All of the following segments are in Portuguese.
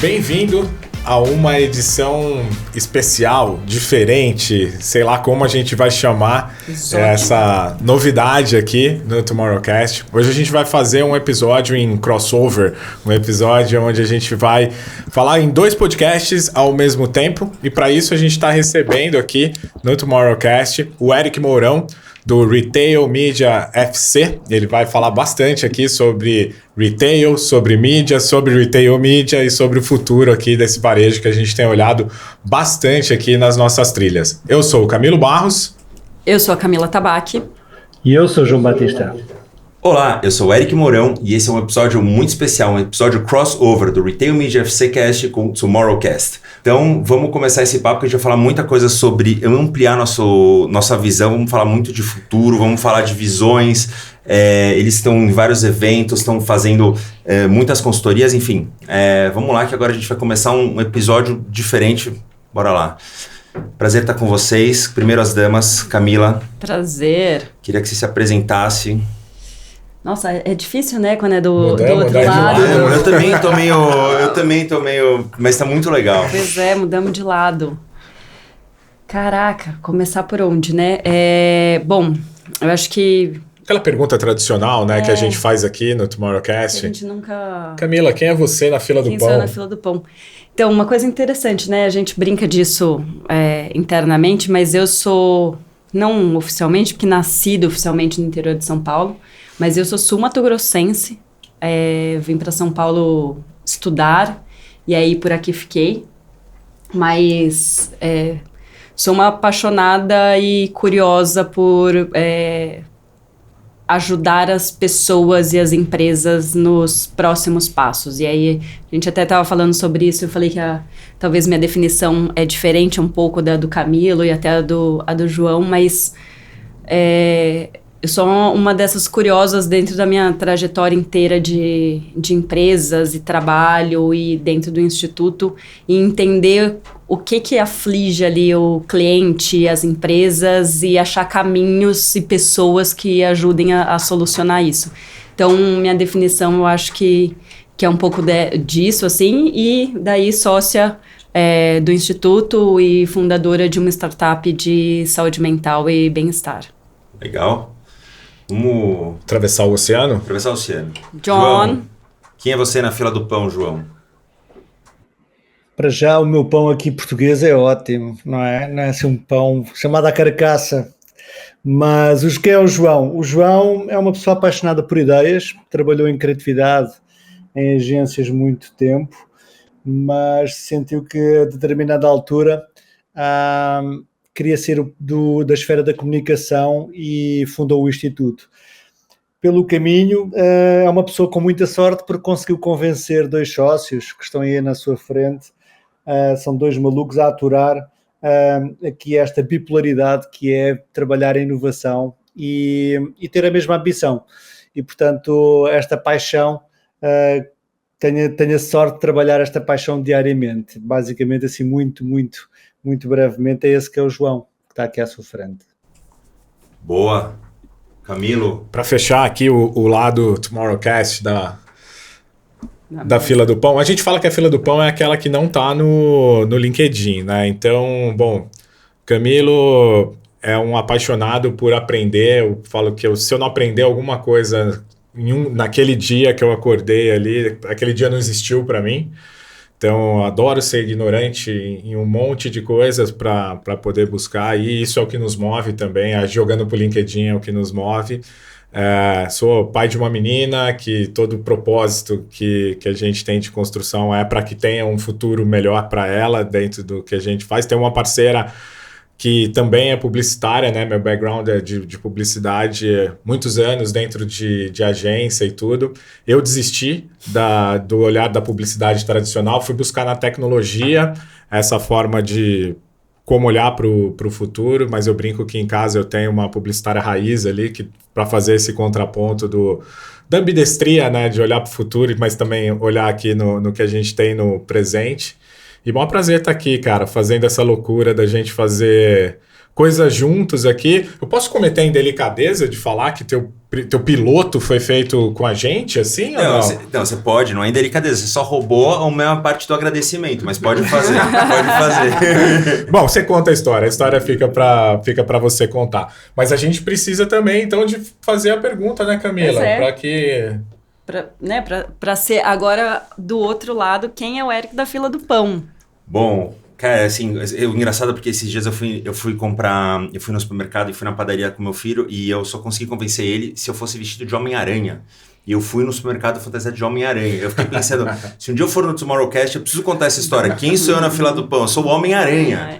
Bem-vindo a uma edição especial, diferente, sei lá como a gente vai chamar essa novidade aqui no Tomorrowcast. Hoje a gente vai fazer um episódio em crossover, um episódio onde a gente vai falar em 2 podcasts ao mesmo tempo, e para isso a gente está recebendo aqui no Tomorrowcast o Eric Mourão, do Retail Media FC. Ele vai falar bastante aqui sobre retail, sobre mídia, sobre retail media e sobre o futuro aqui desse varejo que a gente tem olhado bastante aqui nas nossas trilhas. Eu sou o Camilo Barros. Eu sou a Camila Tabaque. E eu sou o João Batista. Olá, eu sou o Eric Mourão e esse é um episódio muito especial, um episódio crossover do Retail Media FC Cast com o Tomorrowcast. Então vamos começar esse papo que a gente vai falar muita coisa sobre ampliar nossa visão, vamos falar muito de futuro, vamos falar de visões, eles estão em vários eventos, estão fazendo muitas consultorias, enfim. Vamos lá que agora a gente vai começar um episódio diferente, bora lá. Prazer estar com vocês, primeiro as damas, Camila. Prazer. Queria que você se apresentasse. Nossa, é difícil, né, quando é do outro mudar lado. Eu também tô meio, mas tá muito legal. Pois é, mudamos de lado. Caraca, começar por onde, né? Bom, eu acho que... Aquela pergunta tradicional, né, que a gente faz aqui no Tomorrowcast. A gente nunca... Camila, quem é você na fila do pão? Quem sou eu na fila do pão? Então, uma coisa interessante, né, a gente brinca disso internamente, mas eu sou, não oficialmente, porque nascido oficialmente no interior de São Paulo, mas eu sou sul-mato-grossense, vim para São Paulo estudar, e aí por aqui fiquei. Mas sou uma apaixonada e curiosa por ajudar as pessoas e as empresas nos próximos passos. E aí a gente até estava falando sobre isso, eu falei que talvez minha definição é diferente um pouco da do Camilo e até a do João, mas... eu sou uma dessas curiosas dentro da minha trajetória inteira de empresas e trabalho e dentro do instituto, e entender o que aflige ali o cliente, as empresas, e achar caminhos e pessoas que ajudem a solucionar isso. Então, minha definição, eu acho que é um pouco disso, assim, e daí sócia do instituto e fundadora de uma startup de saúde mental e bem-estar. Legal. Vamos Atravessar o oceano? atravessar o oceano. John. João, quem é você na fila do pão, João? Para já o meu pão aqui português é ótimo, não é? Não é assim um pão chamado à carcaça. Mas quem é o João? O João é uma pessoa apaixonada por ideias, trabalhou em criatividade em agências muito tempo, mas sentiu que a determinada altura queria ser da esfera da comunicação e fundou o Instituto. Pelo caminho, é uma pessoa com muita sorte porque conseguiu convencer 2 sócios que estão aí na sua frente, são 2 malucos a aturar aqui esta bipolaridade que é trabalhar em inovação e ter a mesma ambição. E, portanto, esta paixão, tenho a sorte de trabalhar esta paixão diariamente. Basicamente, assim, muito brevemente, é esse que é o João, que está aqui à sua frente. Boa. Camilo. Para fechar aqui o lado Tomorrowcast da fila do pão, a gente fala que a fila do pão é aquela que não está no LinkedIn, né? Então, bom, Camilo é um apaixonado por aprender. Eu falo que se eu não aprender alguma coisa naquele dia que eu acordei ali, aquele dia não existiu para mim. Então, eu adoro ser ignorante em um monte de coisas para poder buscar, e isso é o que nos move também. Jogando para o LinkedIn é o que nos move. Sou pai de uma menina que todo o propósito que a gente tem de construção é para que tenha um futuro melhor para ela dentro do que a gente faz. Tem uma parceira que também é publicitária, né? Meu background é de publicidade, muitos anos dentro de agência e tudo. Eu desisti do olhar da publicidade tradicional, fui buscar na tecnologia essa forma de como olhar para o futuro, mas eu brinco que em casa eu tenho uma publicitária raiz ali para fazer esse contraponto da ambidestria, né? De olhar para o futuro, mas também olhar aqui no que a gente tem no presente. E bom prazer estar aqui, cara, fazendo essa loucura da gente fazer coisas juntos aqui. Eu posso cometer a indelicadeza de falar que teu piloto foi feito com a gente, assim, ou não? Não, você pode, não é indelicadeza, você só roubou a mesma parte do agradecimento, mas pode fazer, pode fazer. Bom, você conta a história fica pra você contar. Mas a gente precisa também, então, de fazer a pergunta, né, Camila? Para que... Para ser agora do outro lado, quem é o Eric da fila do pão? Bom, cara, assim, engraçado porque esses dias eu fui no supermercado e fui na padaria com meu filho e eu só consegui convencer ele se eu fosse vestido de Homem-Aranha. E eu fui no supermercado fantasiado de Homem-Aranha. Eu fiquei pensando, se um dia eu for no Tomorrowcast, eu preciso contar essa história. Quem sou eu na fila do pão? Eu sou o Homem-Aranha.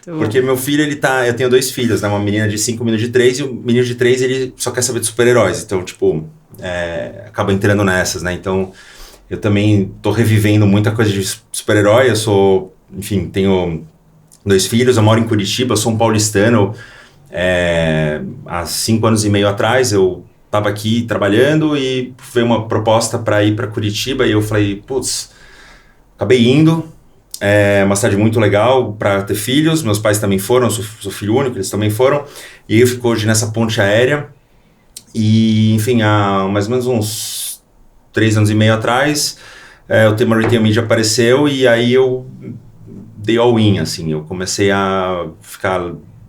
Porque meu filho, eu tenho 2 filhos, né? Uma menina de 5, um menino de 3, e o menino de 3, ele só quer saber de super-heróis. Então, tipo, acaba entrando nessas, né? Então, eu também tô revivendo muita coisa de super-herói. Eu sou, enfim, tenho 2 filhos, eu moro em Curitiba, eu sou um paulistano. Há 5 anos e meio atrás, eu estava aqui trabalhando e veio uma proposta para ir para Curitiba e eu falei, putz, acabei indo. É uma cidade muito legal para ter filhos, meus pais também foram, sou filho único, eles também foram. E eu fico hoje nessa ponte aérea e, enfim, há mais ou menos uns 3 anos e meio atrás, o tema Retail Media apareceu e aí eu dei all-in, assim, eu comecei a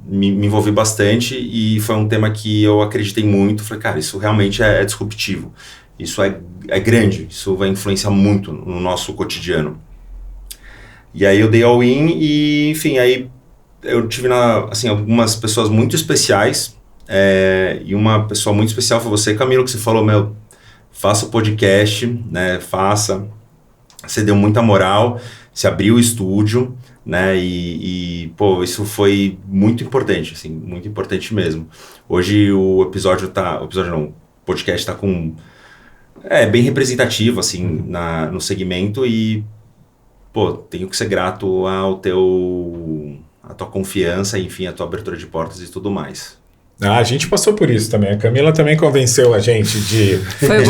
me envolvi bastante e foi um tema que eu acreditei muito. Falei, cara, isso realmente é disruptivo. Isso é grande, isso vai influenciar muito no nosso cotidiano. E aí eu dei all-in e, enfim, aí eu tive algumas pessoas muito especiais e uma pessoa muito especial foi você, Camilo, que você falou, faça o podcast, né, faça. Você deu muita moral, você abriu o estúdio, né, pô, isso foi muito importante, assim, muito importante mesmo. Hoje o podcast tá com, bem representativo, assim, no segmento e, pô, tenho que ser grato à tua confiança, enfim, a tua abertura de portas e tudo mais. A gente passou por isso também. A Camila também convenceu a gente de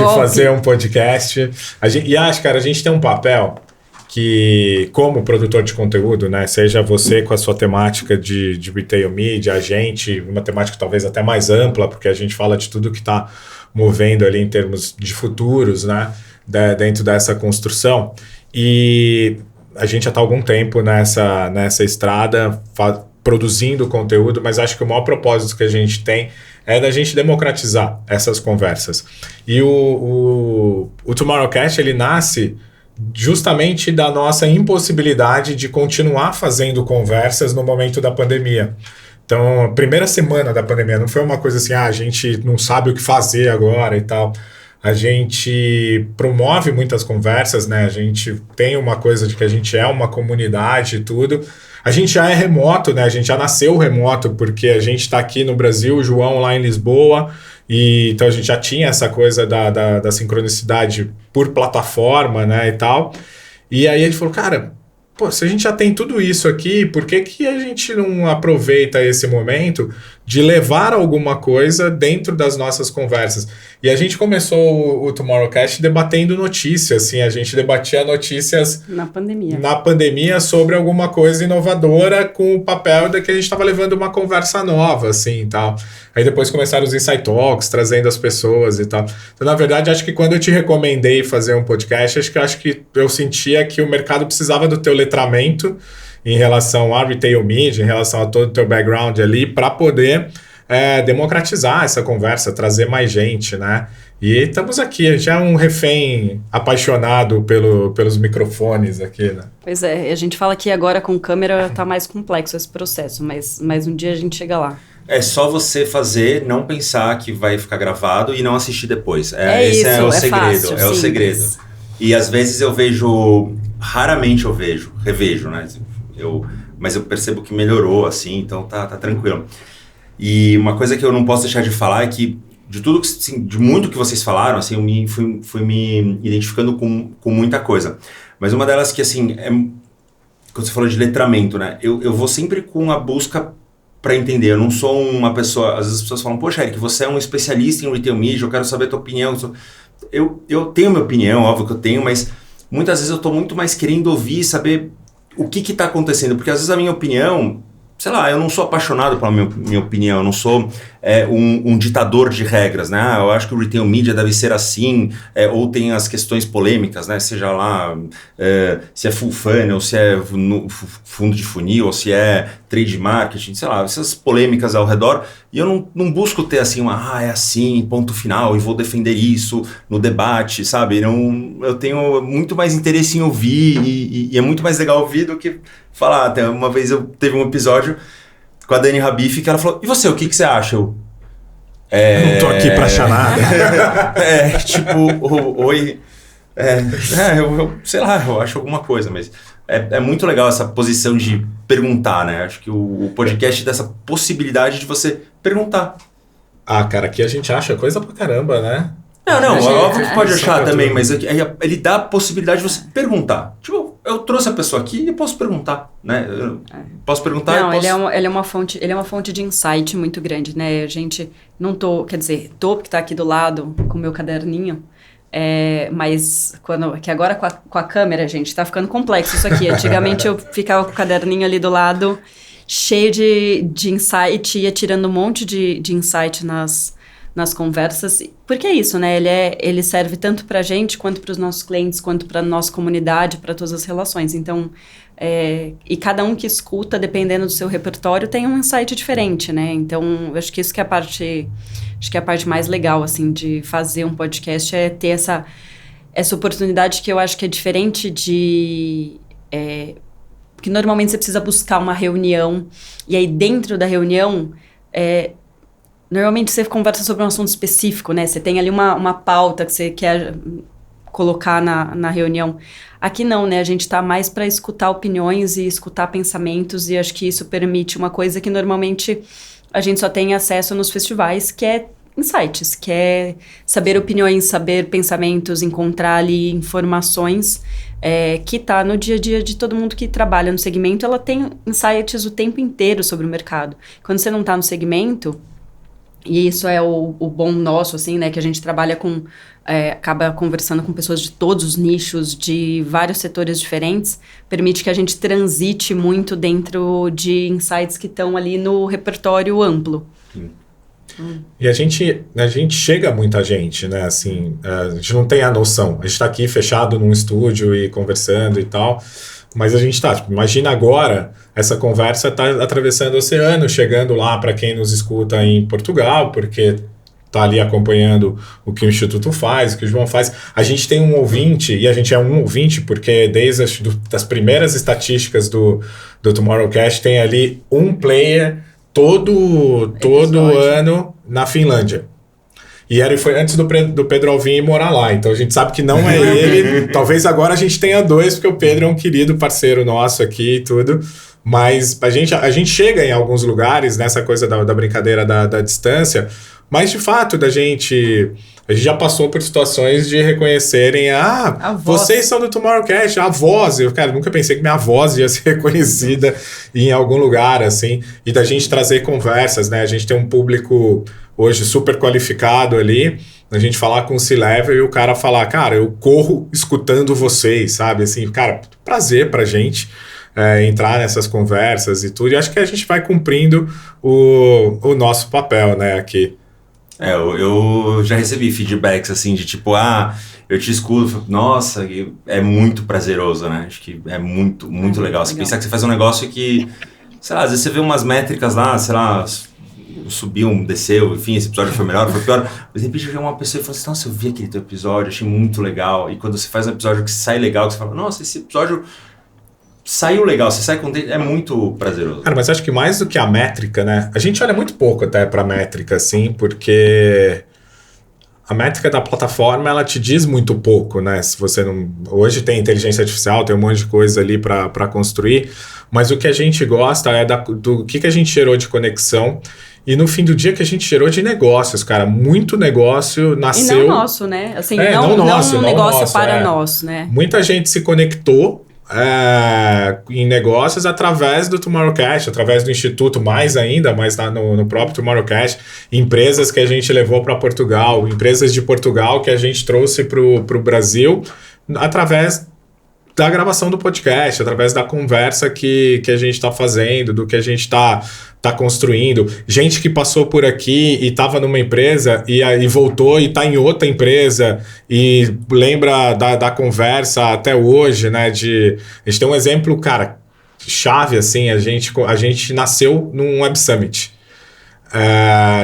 fazer um podcast. E acho, cara, a gente tem um papel que, como produtor de conteúdo, né, seja você com a sua temática de retail media, a gente, uma temática talvez até mais ampla, porque a gente fala de tudo que está movendo ali em termos de futuros, né, dentro dessa construção. E a gente já está há algum tempo nessa estrada, produzindo conteúdo, mas acho que o maior propósito que a gente tem é da gente democratizar essas conversas. E o Tomorrowcast, ele nasce justamente da nossa impossibilidade de continuar fazendo conversas no momento da pandemia. Então, a primeira semana da pandemia não foi uma coisa assim, a gente não sabe o que fazer agora e tal. A gente promove muitas conversas, né? A gente tem uma coisa de que a gente é uma comunidade e tudo. A gente já é remoto, né? A gente já nasceu remoto, porque a gente está aqui no Brasil, o João lá em Lisboa, e então a gente já tinha essa coisa da sincronicidade por plataforma, né, e tal. E aí ele falou, cara, pô, se a gente já tem tudo isso aqui, por que a gente não aproveita esse momento de levar alguma coisa dentro das nossas conversas? E a gente começou o Tomorrowcast debatendo notícias, assim, a gente debatia notícias na pandemia sobre alguma coisa inovadora com o papel de que a gente estava levando uma conversa nova, assim, e tal. Aí depois começaram os Insight Talks, trazendo as pessoas e tal. Então, na verdade, acho que quando eu te recomendei fazer um podcast, acho que eu sentia que o mercado precisava do teu letramento em relação a retail media, em relação a todo o teu background ali, para poder democratizar essa conversa, trazer mais gente, né? E estamos aqui, a gente é um refém apaixonado pelos microfones aqui, né? Pois é, a gente fala que agora com câmera tá mais complexo esse processo, mas um dia a gente chega lá. É só você fazer, não pensar que vai ficar gravado e não assistir depois. Esse é o segredo, fácil, é o segredo. E às vezes raramente eu revejo, né? Mas eu percebo que melhorou, assim, então tá tranquilo. E uma coisa que eu não posso deixar de falar é que de tudo, assim, de muito que vocês falaram, assim, eu fui me identificando com muita coisa. Mas uma delas que, assim, quando você falou de letramento, né? Eu vou sempre com a busca para entender. Eu não sou uma pessoa... Às vezes as pessoas falam, poxa, Eric, você é um especialista em retail media, eu quero saber a tua opinião. Eu tenho minha opinião, óbvio que eu tenho, mas muitas vezes eu estou muito mais querendo ouvir e saber o que está acontecendo. Porque às vezes a minha opinião, sei lá, eu não sou apaixonado pela minha opinião, eu não sou um ditador de regras, né? Eu acho que o retail media deve ser assim, ou tem as questões polêmicas, né? Seja lá se é full funnel, se é fundo de funil, ou se é trade marketing, sei lá, essas polêmicas ao redor. E eu não busco ter assim é assim, ponto final, e vou defender isso no debate, sabe? Eu tenho muito mais interesse em ouvir, e é muito mais legal ouvir do que falar. Até uma vez teve um episódio com a Dani Rabif que ela falou, e você, o que você acha? Eu não tô aqui pra achar nada. Oi. Eu sei lá, eu acho alguma coisa, mas é muito legal essa posição de perguntar, né? Acho que o podcast dá essa possibilidade de você perguntar. Cara, aqui a gente acha coisa pra caramba, né? Não, óbvio que pode achar também, mas ele dá a possibilidade de você perguntar. Tipo, eu trouxe a pessoa aqui e eu posso perguntar, né? Posso perguntar. Não, ele é uma fonte de insight muito grande, né? A gente tô porque tá aqui do lado com o meu caderninho, mas que agora com a câmera, gente, tá ficando complexo isso aqui. Antigamente eu ficava com o caderninho ali do lado, cheio de insight, ia tirando um monte de insight nas conversas, porque é isso, né? Ele serve tanto pra gente, quanto para os nossos clientes, quanto para nossa comunidade, para todas as relações. Então, e cada um que escuta, dependendo do seu repertório, tem um insight diferente, né? Então, eu acho que isso que é a parte mais legal, assim, de fazer um podcast, é ter essa oportunidade que eu acho que é diferente porque normalmente você precisa buscar uma reunião, e aí dentro da reunião, normalmente você conversa sobre um assunto específico, né? Você tem ali uma pauta que você quer colocar na reunião. Aqui não, né? A gente tá mais para escutar opiniões e escutar pensamentos, e acho que isso permite uma coisa que normalmente a gente só tem acesso nos festivais, que é insights, que é saber opiniões, saber pensamentos, encontrar ali informações, que tá no dia a dia de todo mundo que trabalha no segmento. Ela tem insights o tempo inteiro sobre o mercado. Quando você não tá no segmento, e isso é o bom nosso, assim, né? Que a gente trabalha acaba conversando com pessoas de todos os nichos, de vários setores diferentes, permite que a gente transite muito dentro de insights que estão ali no repertório amplo. E a gente chega a muita gente, né? Assim, a gente não tem a noção. A gente tá aqui fechado num estúdio e conversando e tal, mas a gente tá, imagina agora, essa conversa tá atravessando o oceano, chegando lá para quem nos escuta em Portugal, porque tá ali acompanhando o que o Instituto faz, o que o João faz. A gente tem um ouvinte, e a gente é um ouvinte, porque desde das primeiras estatísticas do Tomorrowcast tem ali um player todo ano na Finlândia. E foi antes do Pedro Alvim morar lá, então a gente sabe que não é ele. Talvez agora a gente tenha dois, porque o Pedro é um querido parceiro nosso aqui e tudo. Mas a gente chega em alguns lugares nessa coisa da brincadeira da distância, mas de fato a gente já passou por situações de reconhecerem vocês são do Tomorrowcast, a voz. Eu, cara, nunca pensei que minha voz ia ser reconhecida em algum lugar, assim, e da gente trazer conversas, né? A gente tem um público hoje super qualificado ali, a gente falar com o C-Level e o cara falar, cara, eu corro escutando vocês, sabe? Assim, cara, prazer pra gente entrar nessas conversas e tudo, e acho que a gente vai cumprindo o nosso papel, né, aqui. Eu já recebi feedbacks assim de tipo, eu te escuto, nossa, é muito prazeroso, né? Acho que é muito, muito legal. Você pensar que você faz um negócio que, sei lá, às vezes você vê umas métricas lá, sei lá, subiu, desceu, enfim, esse episódio foi melhor, foi pior. Mas de repente vem uma pessoa e fala assim, nossa, eu vi aquele teu episódio, achei muito legal. E quando você faz um episódio que sai legal, que você fala, nossa, esse episódio saiu legal, você sai contente, é muito prazeroso. Cara, mas acho que mais do que a métrica, né? A gente olha muito pouco até pra métrica, assim, porque a métrica da plataforma, ela te diz muito pouco, né? Se você não... Hoje tem inteligência artificial, tem um monte de coisa ali pra construir, mas o que a gente gosta é do que a gente gerou de conexão e no fim do dia que a gente gerou de negócios, cara. Muito negócio nasceu... E não nosso, né? Assim, não um negócio para nós, né? Muita gente se conectou em negócios através do Tomorrowcast, através do Instituto, mais ainda, mas no próprio Tomorrowcast, empresas que a gente levou para Portugal, empresas de Portugal que a gente trouxe para o Brasil, através da gravação do podcast, através da conversa que a gente está fazendo, do que a gente está construindo. Gente que passou por aqui e estava numa empresa e voltou e está em outra empresa e lembra da conversa até hoje, né? A gente tem um exemplo, cara, chave, assim, a gente nasceu num Web Summit.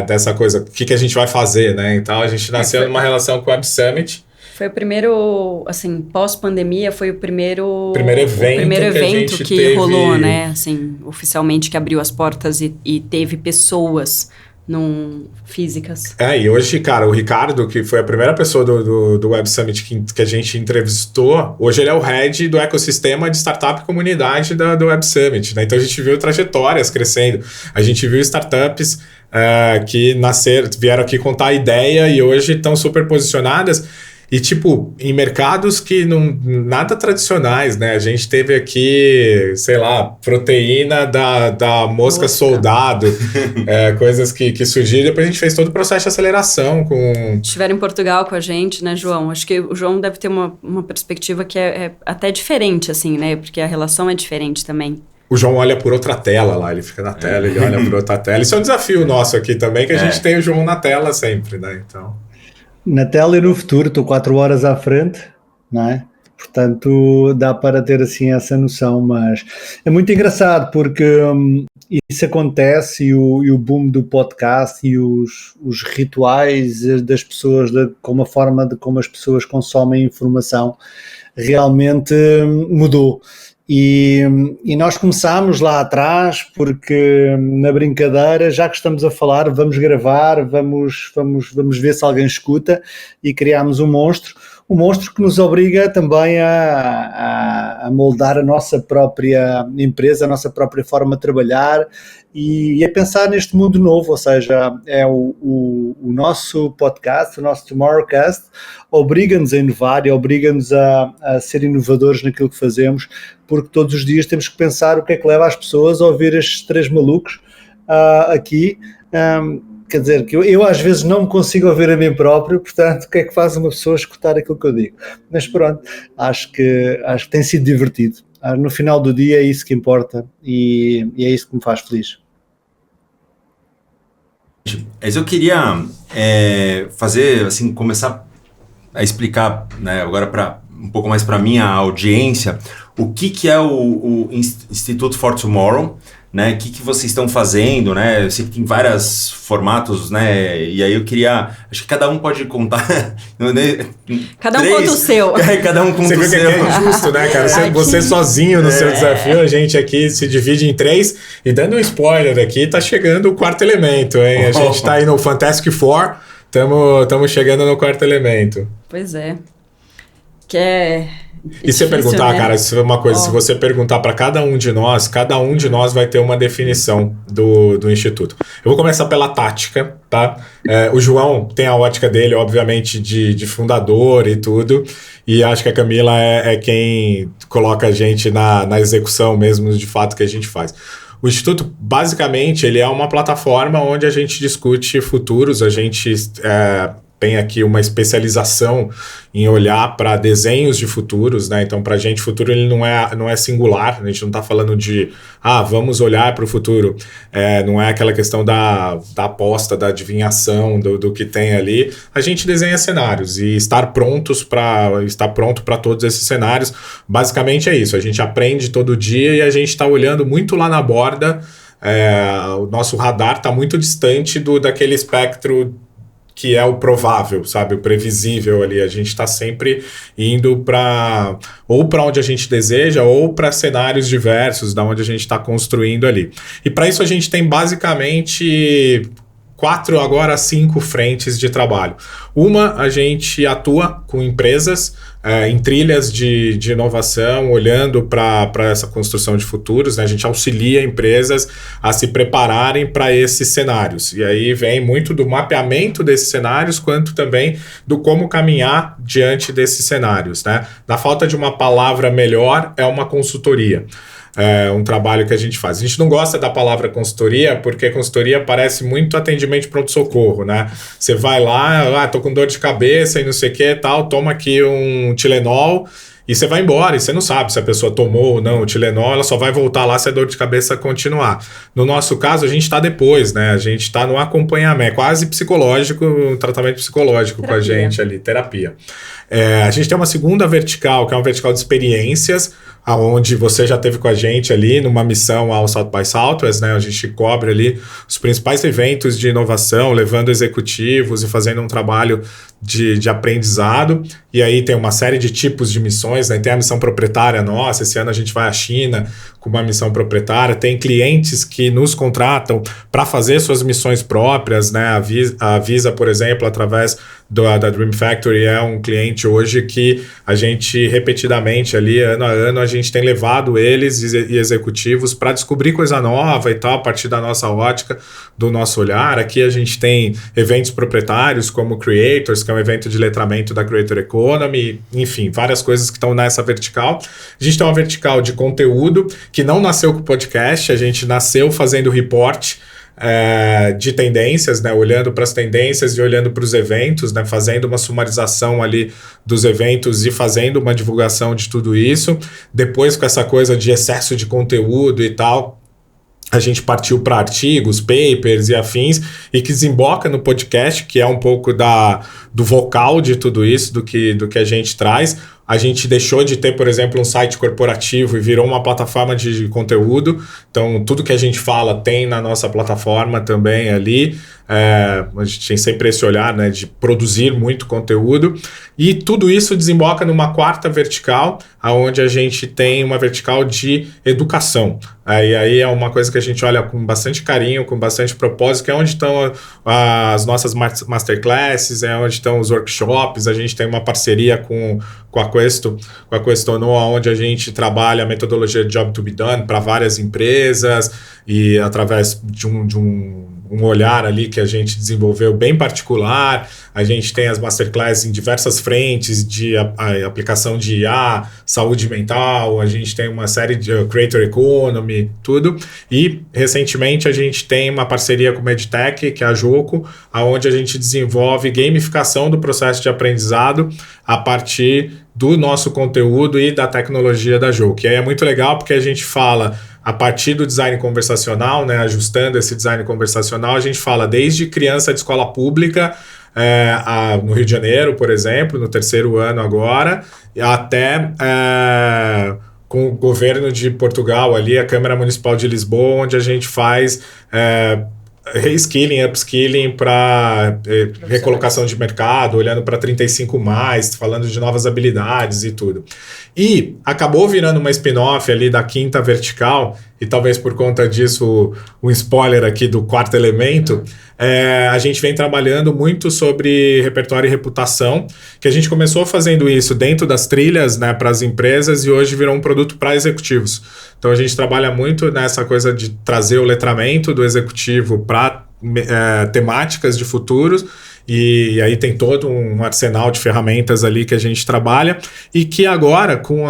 Dessa coisa, o que a gente vai fazer, né? Então, a gente nasceu numa relação com o Web Summit. Foi o primeiro, assim, pós-pandemia, foi o primeiro evento que teve... rolou, né? Assim, oficialmente que abriu as portas e teve pessoas físicas. E hoje, cara, o Ricardo, que foi a primeira pessoa do Web Summit que a gente entrevistou, hoje ele é o head do ecossistema de startup e comunidade do Web Summit, né? Então a gente viu trajetórias crescendo, a gente viu startups que vieram aqui contar a ideia e hoje estão super posicionadas. E, tipo, em mercados que nada tradicionais, né? A gente teve aqui, sei lá, proteína da mosca soldado, coisas que surgiram. Depois a gente fez todo o processo de aceleração com... Estiveram em Portugal com a gente, né, João? Acho que o João deve ter uma perspectiva que é até diferente, assim, né? Porque a relação é diferente também. O João olha por outra tela lá, ele fica na tela, ele olha por outra tela. Isso é um desafio nosso aqui também, que a gente tem o João na tela sempre, né? Então... Na tela e no futuro, estou 4 horas à frente, não é? Portanto, dá para ter assim essa noção, mas é muito engraçado porque isso acontece e o boom do podcast e os rituais das pessoas, como a forma de como as pessoas consomem informação, realmente mudou. E nós começámos lá atrás porque na brincadeira, já que estamos a falar, vamos gravar, vamos ver se alguém escuta, e criámos um monstro que nos obriga também a moldar a nossa própria empresa, a nossa própria forma de trabalhar e a pensar neste mundo novo, ou seja, é o nosso podcast, o nosso Tomorrowcast, obriga-nos a inovar e obriga-nos a ser inovadores naquilo que fazemos, porque todos os dias temos que pensar o que é que leva as pessoas a ouvir estes 3 malucos aqui. Quer dizer, que eu às vezes não me consigo ouvir a mim próprio, portanto, o que é que faz uma pessoa escutar aquilo que eu digo? Mas pronto, acho que tem sido divertido. No final do dia é isso que importa e é isso que me faz feliz. Mas eu queria fazer, assim, começar a explicar, né, agora um pouco mais para a minha audiência, o que é o Institute for Tomorrow, né? O que vocês estão fazendo, né? Eu sei que tem vários formatos, né? E aí eu queria... Acho que cada um pode contar... Cada um conta o seu. Cada um conta o seu. Você vê que é justo, né, cara? Você sozinho no seu desafio, a gente aqui se divide em 3. E dando um spoiler aqui, tá chegando o 4º elemento, hein? A gente tá aí no Fantastic Four, estamos chegando no 4º elemento. Pois é. Que é... E você perguntar, né? Cara, isso é uma coisa, se você perguntar para cada um de nós vai ter uma definição do Instituto. Eu vou começar pela tática, tá? O João tem a ótica dele, obviamente, de fundador e tudo, e acho que a Camila é quem coloca a gente na execução mesmo, de fato, que a gente faz. O Instituto, basicamente, ele é uma plataforma onde a gente discute futuros, a gente... tem aqui uma especialização em olhar para desenhos de futuros, né? Então, para a gente, futuro ele não é singular, a gente não está falando de, vamos olhar para o futuro. Não é aquela questão da aposta, da adivinhação, do que tem ali. A gente desenha cenários e estar pronto para todos esses cenários. Basicamente é isso, a gente aprende todo dia e a gente está olhando muito lá na borda. O nosso radar está muito distante daquele espectro que é o provável, sabe, o previsível ali. A gente está sempre indo ou para onde a gente deseja ou para cenários diversos da onde a gente está construindo ali. E para isso a gente tem basicamente 4, agora 5 frentes de trabalho. Uma, a gente atua com empresas em trilhas de inovação, olhando para essa construção de futuros, né? A gente auxilia empresas a se prepararem para esses cenários. E aí vem muito do mapeamento desses cenários, quanto também do como caminhar diante desses cenários, né? Na falta de uma palavra melhor, é uma consultoria. É um trabalho que a gente faz. A gente não gosta da palavra consultoria, porque consultoria parece muito atendimento de pronto-socorro, né? Você vai lá, tô com dor de cabeça e não sei o que tal, toma aqui um Tilenol E você vai embora e você não sabe se a pessoa tomou ou não o Tilenol, ela só vai voltar lá se a dor de cabeça continuar. No nosso caso, a gente está depois, né? A gente está no acompanhamento, quase psicológico, um tratamento psicológico com a gente ali, terapia. A gente tem uma segunda vertical, que é uma vertical de experiências, aonde você já teve com a gente ali numa missão ao South by Southwest, né? A gente cobre ali os principais eventos de inovação, levando executivos e fazendo um trabalho de aprendizado. E aí tem uma série de tipos de missões, né? Tem a missão proprietária nossa, esse ano a gente vai à China com uma missão proprietária, tem clientes que nos contratam para fazer suas missões próprias, né? A Visa, por exemplo, através da Dream Factory, é um cliente hoje que a gente repetidamente ali, ano a ano, a gente tem levado eles e executivos para descobrir coisa nova e tal, a partir da nossa ótica, do nosso olhar. Aqui a gente tem eventos proprietários como Creators, que é um evento de letramento da Creator Economy, enfim, várias coisas que estão nessa vertical. A gente tem uma vertical de conteúdo que não nasceu com o podcast, a gente nasceu fazendo report de tendências, né, olhando para as tendências e olhando para os eventos, né, fazendo uma sumarização ali dos eventos e fazendo uma divulgação de tudo isso. Depois, com essa coisa de excesso de conteúdo e tal, a gente partiu para artigos, papers e afins, e que desemboca no podcast, que é um pouco do vocal de tudo isso, do que a gente traz. A gente deixou de ter, por exemplo, um site corporativo e virou uma plataforma de conteúdo. Então, tudo que a gente fala tem na nossa plataforma também ali. A gente tem sempre esse olhar, né, de produzir muito conteúdo. E tudo isso desemboca numa quarta vertical, onde a gente tem uma vertical de educação. E aí é uma coisa que a gente olha com bastante carinho, com bastante propósito, que é onde estão as nossas masterclasses, é onde estão os workshops. A gente tem uma parceria com a Questono, onde a gente trabalha a metodologia Job to be Done para várias empresas e através de um olhar ali que a gente desenvolveu bem particular. A gente tem as masterclasses em diversas frentes de aplicação de IA, saúde mental, a gente tem uma série de Creator Economy, tudo. E, recentemente, a gente tem uma parceria com a EdTech, que é a Joco, onde a gente desenvolve gamificação do processo de aprendizado a partir do nosso conteúdo e da tecnologia da Joco. E aí é muito legal porque a gente fala a partir do design conversacional, né, ajustando esse design conversacional, a gente fala desde criança de escola pública, no Rio de Janeiro, por exemplo, no 3º ano agora, até com o governo de Portugal ali, a Câmara Municipal de Lisboa, onde a gente faz reskilling, upskilling para recolocação de mercado, olhando para 35+, falando de novas habilidades e tudo. E acabou virando uma spin-off ali da quinta vertical, e talvez por conta disso, um spoiler aqui do quarto elemento, a gente vem trabalhando muito sobre repertório e reputação, que a gente começou fazendo isso dentro das trilhas, né, para as empresas, e hoje virou um produto para executivos. Então a gente trabalha muito nessa coisa de trazer o letramento do executivo para temáticas de futuros, e aí tem todo um arsenal de ferramentas ali que a gente trabalha, e que agora com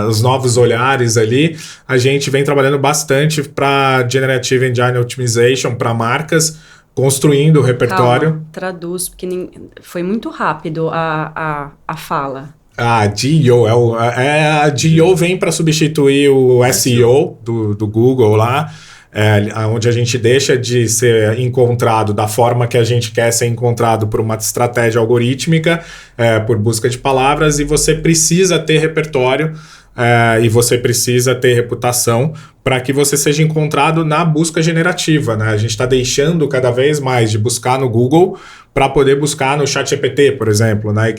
os novos olhares ali, a gente vem trabalhando bastante para Generative Engine Optimization para marcas, construindo o repertório. Calma, traduz, porque foi muito rápido a fala. A GEO, a GEO vem para substituir o SEO do Google lá, onde a gente deixa de ser encontrado da forma que a gente quer ser encontrado por uma estratégia algorítmica, por busca de palavras, e você precisa ter repertório e você precisa ter reputação para que você seja encontrado na busca generativa, né? A gente está deixando cada vez mais de buscar no Google para poder buscar no ChatGPT, por exemplo, né?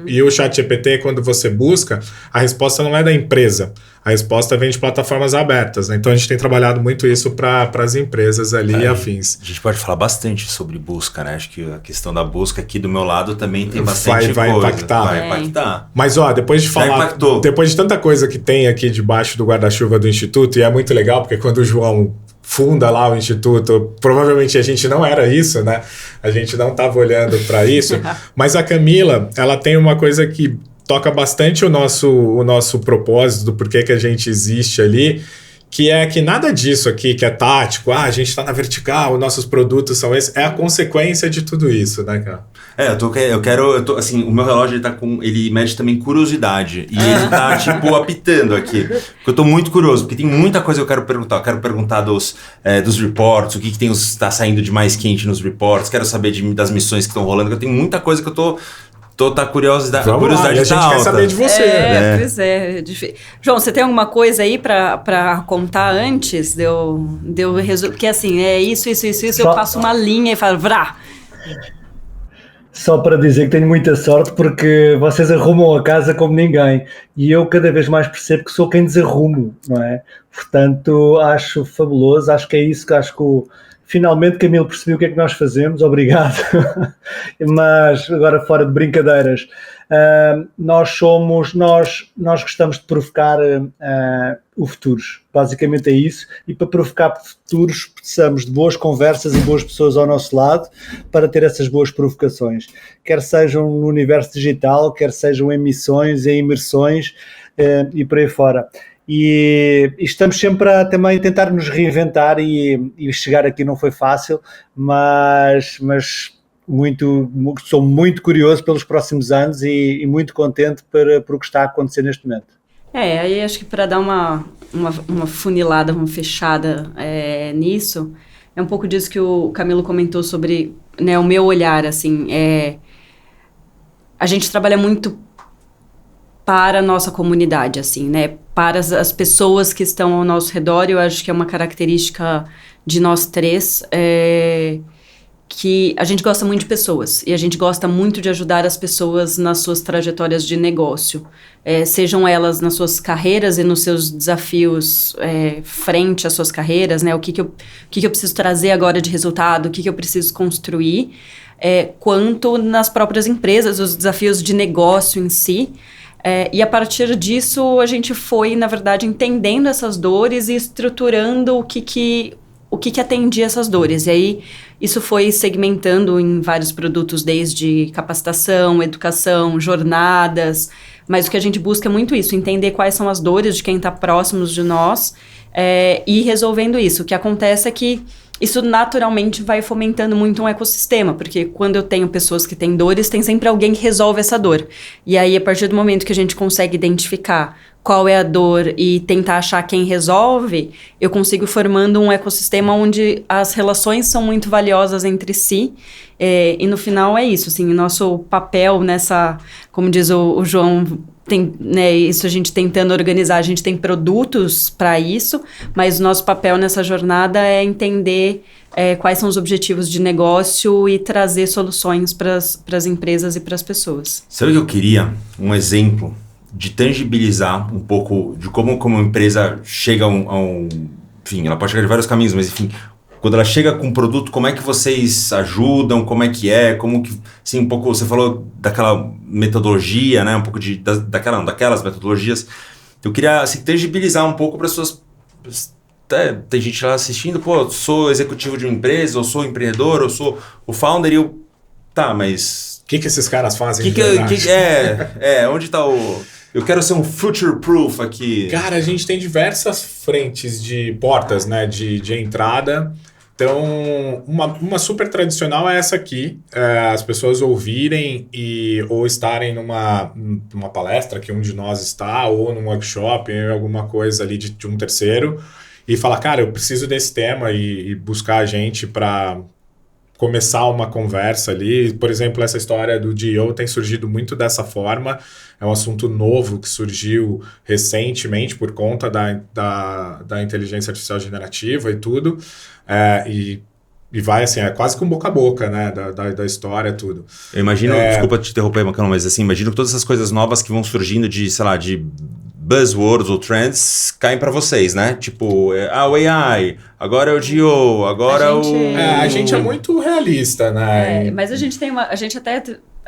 E o ChatGPT, quando você busca, a resposta não é da empresa, a resposta vem de plataformas abertas, né? Então a gente tem trabalhado muito isso para as empresas ali e afins. A gente pode falar bastante sobre busca, né? Acho que a questão da busca aqui do meu lado também tem bastante vai coisa. Impactar. Vai impactar. Mas depois de falar, depois de tanta coisa que tem aqui debaixo do guarda-chuva do Instituto, e é muito legal, porque quando o João funda lá o Instituto, provavelmente a gente não era isso, né? A gente não estava olhando para isso, mas a Camila, ela tem uma coisa que toca bastante o nosso propósito, do porquê que a gente existe ali, que é que nada disso aqui que é tático, a gente está na vertical, nossos produtos são esses, é a consequência de tudo isso, né, cara? Assim, o meu relógio ele mede também curiosidade. E ele tá, tipo, apitando aqui. Porque eu tô muito curioso, porque tem muita coisa que eu quero perguntar. Eu quero perguntar dos reports, o que tá saindo de mais quente nos reports. Quero saber das missões que estão rolando. Eu tenho muita coisa que eu tô curiosidade Vamos lá, e a gente quer saber de você. Pois é. João, você tem alguma coisa aí pra contar antes de eu resolver? Porque assim, isso, eu faço uma linha e falo, vrá. Só para dizer que tenho muita sorte porque vocês arrumam a casa como ninguém e eu cada vez mais percebo que sou quem desarrumo, não é? Portanto, acho fabuloso, acho que é isso que finalmente Camilo percebeu o que é que nós fazemos, obrigado. Mas agora fora de brincadeiras, nós gostamos de provocar o futuros, basicamente é isso, e para provocar futuros precisamos de boas conversas e boas pessoas ao nosso lado para ter essas boas provocações, quer sejam no universo digital, quer sejam em missões, em imersões e por aí fora. E estamos sempre a também tentar nos reinventar e chegar aqui não foi fácil, mas sou muito curioso pelos próximos anos e muito contente por o que está a acontecer neste momento. Aí acho que para dar uma funilada, uma fechada nisso, é um pouco disso que o Camilo comentou sobre, né, o meu olhar, assim, a gente trabalha muito para a nossa comunidade, assim, né, para as pessoas que estão ao nosso redor. Eu acho que é uma característica de nós três, que a gente gosta muito de pessoas e a gente gosta muito de ajudar as pessoas nas suas trajetórias de negócio, sejam elas nas suas carreiras e nos seus desafios frente às suas carreiras, né? O que eu preciso trazer agora de resultado, o que eu preciso construir, quanto nas próprias empresas, os desafios de negócio em si. E a partir disso a gente foi, na verdade, entendendo essas dores e estruturando o que atendia essas dores. E aí isso foi segmentando em vários produtos, desde capacitação, educação, jornadas, mas o que a gente busca é muito isso, entender quais são as dores de quem está próximo de nós e resolvendo isso. O que acontece é que isso naturalmente vai fomentando muito um ecossistema, porque quando eu tenho pessoas que têm dores, tem sempre alguém que resolve essa dor. E aí, a partir do momento que a gente consegue identificar qual é a dor e tentar achar quem resolve, eu consigo formando um ecossistema onde as relações são muito valiosas entre si. E no final é isso, assim, o nosso papel nessa, como diz o João, tem, né, isso a gente tentando organizar, a gente tem produtos para isso, mas o nosso papel nessa jornada é entender quais são os objetivos de negócio e trazer soluções para as empresas e para as pessoas. Sabe o que eu queria? Um exemplo de tangibilizar um pouco de como uma empresa chega a um... Enfim, ela pode chegar de vários caminhos, mas enfim, quando ela chega com um produto, como é que vocês ajudam? Como é que como que... Assim, um pouco, você falou daquela metodologia, né? Um pouco daquelas metodologias. Eu queria, assim, tangibilizar um pouco para as pessoas... Tem gente lá assistindo, pô, sou executivo de uma empresa, ou sou empreendedor, ou sou o founder, e eu... Tá, mas... O que esses caras fazem? Onde está o... Eu quero ser um future proof aqui. Cara, a gente tem diversas frentes de portas, né, de entrada. Então, uma super tradicional é essa aqui. As pessoas ouvirem ou estarem numa palestra que um de nós está, ou num workshop, ou alguma coisa ali de um terceiro, e falar, cara, eu preciso desse tema e buscar a gente para começar uma conversa ali. Por exemplo, essa história do DIO tem surgido muito dessa forma. É um assunto novo que surgiu recentemente por conta da inteligência artificial generativa e tudo. E vai assim, é quase com boca a boca, né, da história, tudo. Eu imagino, desculpa te interromper, Macano, mas assim, imagino que todas essas coisas novas que vão surgindo de, sei lá, de buzzwords ou trends caem para vocês, né? Tipo, o AI, agora é o DIO, agora a gente é muito realista, né? Mas a gente tem a gente até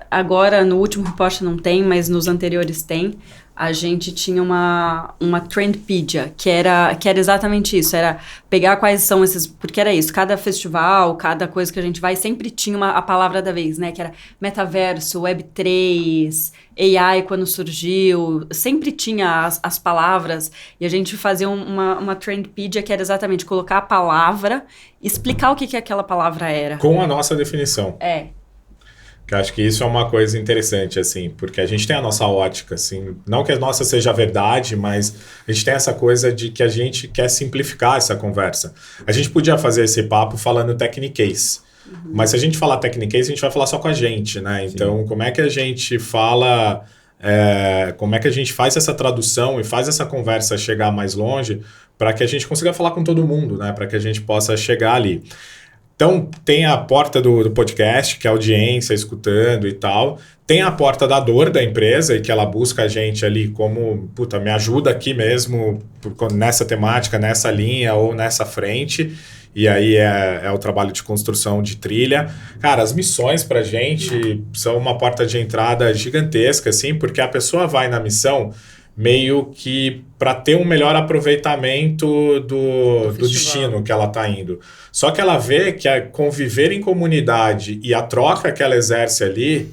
agora no último report não tem, mas nos anteriores tem. A gente tinha uma Trendpedia, que era exatamente isso, era pegar quais são esses, porque era isso, cada festival, cada coisa que a gente vai, sempre tinha a palavra da vez, né, que era metaverso, Web3, AI quando surgiu, sempre tinha as palavras, e a gente fazia uma Trendpedia que era exatamente colocar a palavra, explicar o que aquela palavra era. Com a nossa definição. Que eu acho que isso é uma coisa interessante, assim, porque a gente tem a nossa ótica, assim, não que a nossa seja a verdade, mas a gente tem essa coisa de que a gente quer simplificar essa conversa. A gente podia fazer esse papo falando techniquez, mas se a gente falar techniquez, a gente vai falar só com a gente, né? Então, Sim. Como é que a gente fala... como é que a gente faz essa tradução e faz essa conversa chegar mais longe para que a gente consiga falar com todo mundo, né? Para que a gente possa chegar ali. Então, tem a porta do podcast, que é a audiência escutando e tal. Tem a porta da dor da empresa, e que ela busca a gente ali como, puta, me ajuda aqui mesmo nessa temática, nessa linha ou nessa frente. E aí é o trabalho de construção de trilha. Cara, as missões pra gente são uma porta de entrada gigantesca, assim, porque a pessoa vai na missão meio que para ter um melhor aproveitamento do destino que ela está indo. Só que ela vê que conviver em comunidade e a troca que ela exerce ali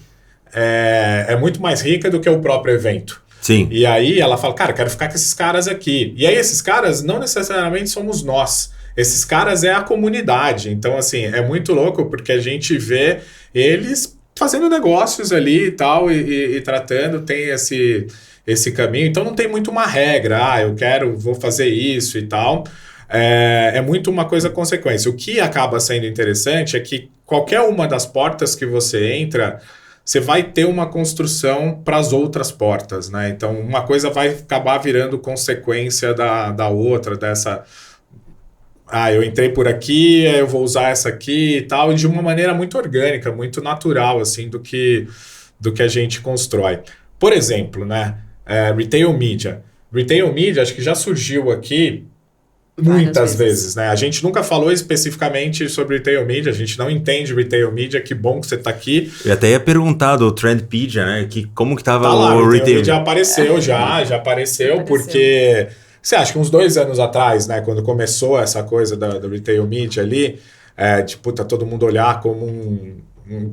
é muito mais rica do que o próprio evento. Sim. E aí ela fala, cara, quero ficar com esses caras aqui. E aí esses caras não necessariamente somos nós. Esses caras é a comunidade. Então, assim, é muito louco porque a gente vê eles fazendo negócios ali e tal, e tratando, tem esse caminho. Então não tem muito uma regra, vou fazer isso e tal. É muito uma coisa consequência. O que acaba sendo interessante é que qualquer uma das portas que você entra, você vai ter uma construção para as outras portas, né? Então uma coisa vai acabar virando consequência da outra, dessa... eu entrei por aqui, eu vou usar essa aqui e tal, e de uma maneira muito orgânica, muito natural, assim, do que a gente constrói. Por exemplo, né? Retail Media. Retail Media, acho que já surgiu aqui muitas vezes, né? A gente nunca falou especificamente sobre Retail Media, a gente não entende Retail Media, que bom que você está aqui. Eu até ia perguntar do Trendpedia, né? Como que estava o Retail Media apareceu já apareceu, porque... Você acha que uns 2 anos atrás, né, quando começou essa coisa do Retail Media ali, tá todo mundo olhar como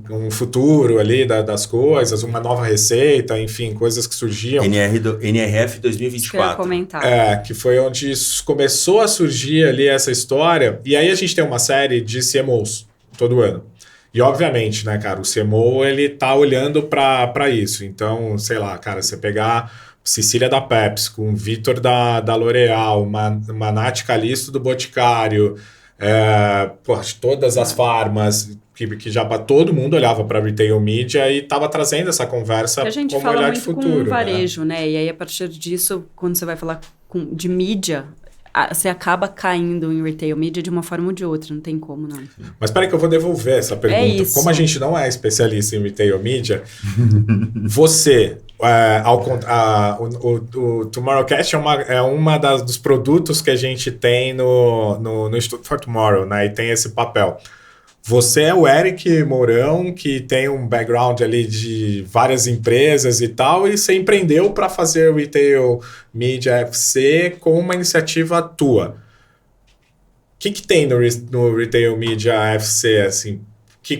um futuro ali das coisas, uma nova receita, enfim, coisas que surgiam. NRF 2024. Que eu ia comentar. Que foi onde começou a surgir ali essa história. E aí a gente tem uma série de CMOs todo ano. E obviamente, né, cara, o CMO, ele tá olhando para isso. Então, sei lá, cara, você pegar... Cecília da Pepsi, com Vitor da L'Oréal, Nath Calisto do Boticário, todas as farmas, que já todo mundo olhava para Retail Media e estava trazendo essa conversa como olhar de futuro. A gente fala muito com o varejo, né? E aí, a partir disso, quando você vai falar de mídia, você acaba caindo em Retail Media de uma forma ou de outra, não tem como, não. Mas espera que eu vou devolver essa pergunta. Isso. Como a gente não é especialista em Retail Media, você... o Tomorrowcast é uma dos produtos que a gente tem no Instituto for Tomorrow, né? E tem esse papel. Você é o Eric Mourão, que tem um background ali de várias empresas e tal, e você empreendeu para fazer o Retail Media FC com uma iniciativa tua. O que tem no Retail Media FC, assim?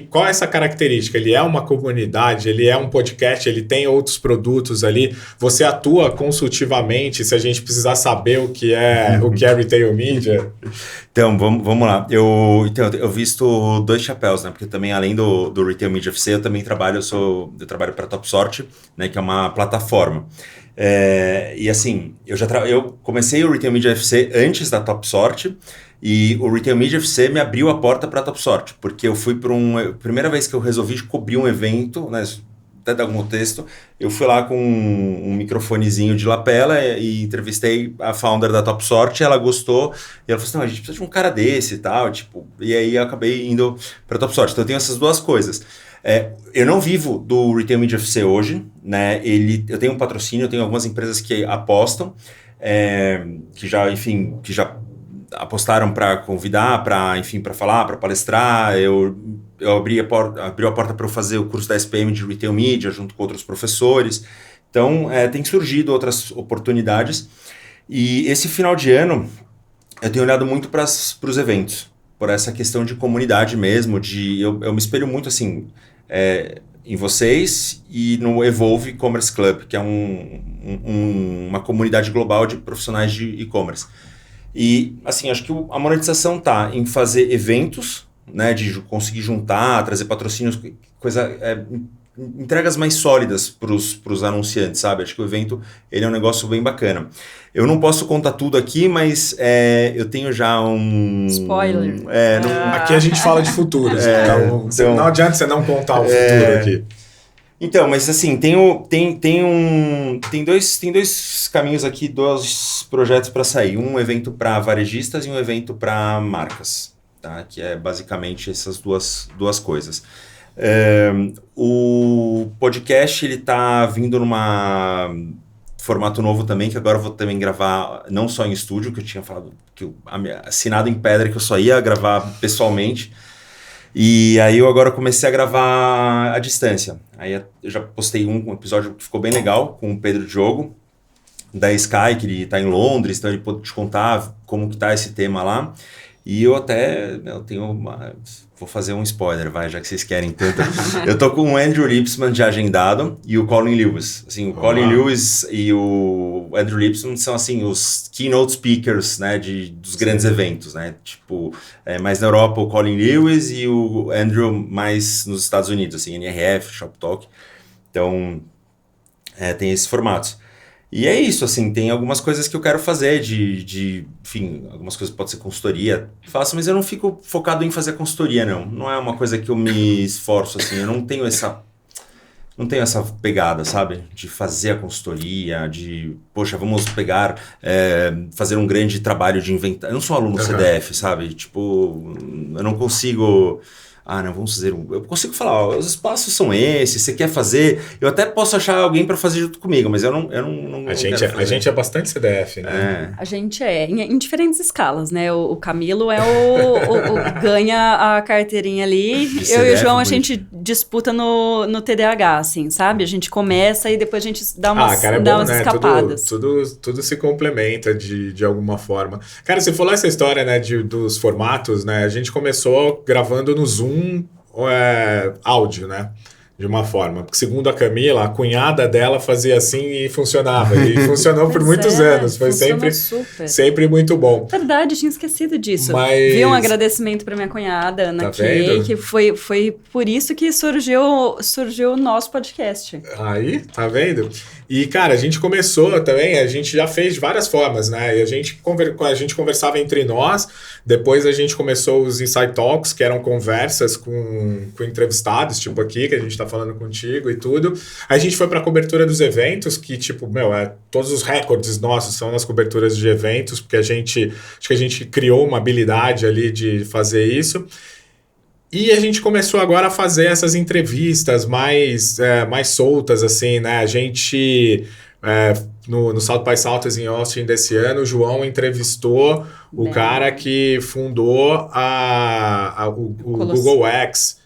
Qual é essa característica? Ele é uma comunidade, ele é um podcast, ele tem outros produtos ali. Você atua consultivamente, se a gente precisar saber o que é Retail Media? Então, vamos lá. Eu visto 2 chapéus, né? Porque também, além do Retail Media FC, eu também trabalho para a TopSort, né? Que é uma plataforma. E assim, eu comecei o Retail Media FC antes da TopSort, e o Retail Media FC me abriu a porta para a TopSort, porque eu fui primeira vez que eu resolvi cobrir um evento, né, até dar algum texto, eu fui lá com um microfonezinho de lapela e entrevistei a founder da TopSort, ela gostou, e ela falou assim, não, a gente precisa de um cara desse e tal, e aí eu acabei indo para a TopSort. Então eu tenho essas 2 coisas. Eu não vivo do Retail Media FC hoje, né? Eu tenho um patrocínio, eu tenho algumas empresas que apostam, que já apostaram para convidar, para falar, para palestrar. Eu abri a porta para eu fazer o curso da SPM de Retail Media junto com outros professores. Então, tem surgido outras oportunidades. E esse final de ano, eu tenho olhado muito para os eventos, por essa questão de comunidade mesmo. Eu me espelho muito assim, em vocês e no Evolve E-Commerce Club, que é uma comunidade global de profissionais de e-commerce. E, assim, acho que a monetização está em fazer eventos, né, de conseguir juntar, trazer patrocínios entregas mais sólidas para os anunciantes, sabe? Acho que o evento ele é um negócio bem bacana. Eu não posso contar tudo aqui, mas eu tenho já um... Spoiler. Aqui a gente fala de futuros, então não adianta você não contar o futuro aqui. Então, mas assim, tem dois caminhos aqui, 2 projetos para sair. Um evento para varejistas e um evento para marcas, tá? Que é basicamente essas duas coisas. O podcast ele tá vindo numa formato novo também, que agora eu vou também gravar não só em estúdio, que eu tinha falado, assinado em pedra que eu só ia gravar pessoalmente. E aí eu agora comecei a gravar à distância. Aí eu já postei um episódio que ficou bem legal com o Pedro Diogo, da Sky, que ele tá em Londres, então ele pode te contar como que tá esse tema lá. E eu vou fazer um spoiler, já que vocês querem tanto. Eu tô com o Andrew Lipsman de agendado e o Colin Lewis. Assim, o Colin Lewis e o Andrew Lipsman são assim, os keynote speakers, né, dos grandes eventos, né? Tipo, mais na Europa o Colin Lewis e o Andrew mais nos Estados Unidos, assim, NRF, Shop Talk. Então, tem esses formatos. E é isso, assim, tem algumas coisas que eu quero fazer enfim, algumas coisas pode ser consultoria, faço, mas eu não fico focado em fazer consultoria, não. Não é uma coisa que eu me esforço, assim, eu não tenho essa pegada, sabe? De fazer a consultoria, poxa, vamos pegar, fazer um grande trabalho de inventar. Eu não sou aluno CDF, sabe? Tipo, eu não consigo... não, vamos fazer eu consigo falar, os espaços são esses, você quer fazer, eu até posso achar alguém para fazer junto comigo, mas eu não a gente é bastante CDF, né? A gente em diferentes escalas, né? O Camilo ganha a carteirinha ali, eu e o João, a gente disputa no TDAH, assim, sabe? A gente começa e depois a gente dá umas né? Escapadas. Tudo se complementa de alguma forma. Cara, você falou essa história, né, dos formatos, né? A gente começou gravando no Zoom, áudio, né? De uma forma. Porque segundo a Camila, a cunhada dela fazia assim e funcionava. E funcionou por muitos anos. Foi sempre muito bom. Verdade, eu tinha esquecido disso. Vi um agradecimento para minha cunhada, Ana Kay, que foi por isso que surgiu o nosso podcast. Aí, tá vendo? E, cara, a gente começou também, a gente já fez de várias formas, né? E a gente conversava entre nós, depois a gente começou os Inside Talks, que eram conversas com entrevistados, tipo aqui, que a gente tá falando contigo e tudo. Aí a gente foi pra cobertura dos eventos, que, tipo, todos os recordes nossos são nas coberturas de eventos, porque acho que a gente criou uma habilidade ali de fazer isso. E a gente começou agora a fazer essas entrevistas mais soltas, assim, né? A gente, no South by Southwest em Austin desse ano, o João entrevistou o cara que fundou o Google X,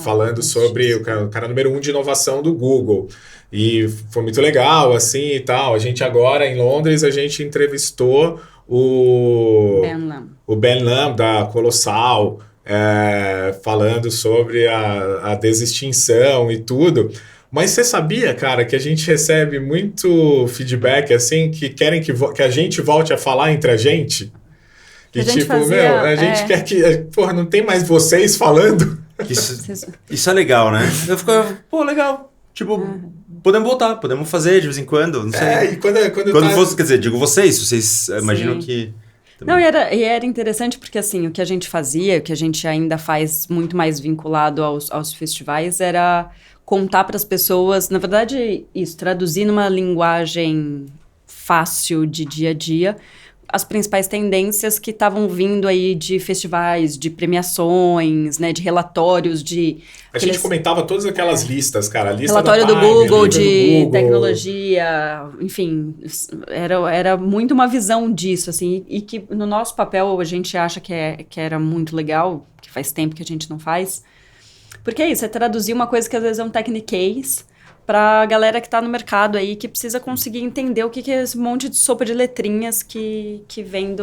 falando sobre o cara número 1 de inovação do Google. E foi muito legal, assim, e tal. A gente agora, em Londres, a gente entrevistou o Ben Lam, da Colossal, falando sobre a desextinção e tudo. Mas você sabia, cara, que a gente recebe muito feedback, assim, que querem que a gente volte a falar entre a gente? Que tipo, a gente quer que... Porra, não tem mais vocês falando? Isso é legal, né? Eu fico, legal. Tipo, podemos voltar, podemos fazer de vez em quando, não sei. E quando você, quer dizer, digo vocês imaginam que... Não, e era interessante porque, assim, o que a gente fazia, o que a gente ainda faz muito mais vinculado aos festivais, era contar para as pessoas, na verdade, traduzir numa linguagem fácil de dia a dia, as principais tendências que estavam vindo aí de festivais, de premiações, né, de relatórios, A gente comentava todas aquelas listas, cara. Relatório do Google, de tecnologia, enfim, era muito uma visão disso, assim, e que no nosso papel a gente acha que era muito legal, que faz tempo que a gente não faz, porque é isso, é traduzir uma coisa que às vezes é um techniquez para a galera que está no mercado aí, que precisa conseguir entender o que é esse monte de sopa de letrinhas que vem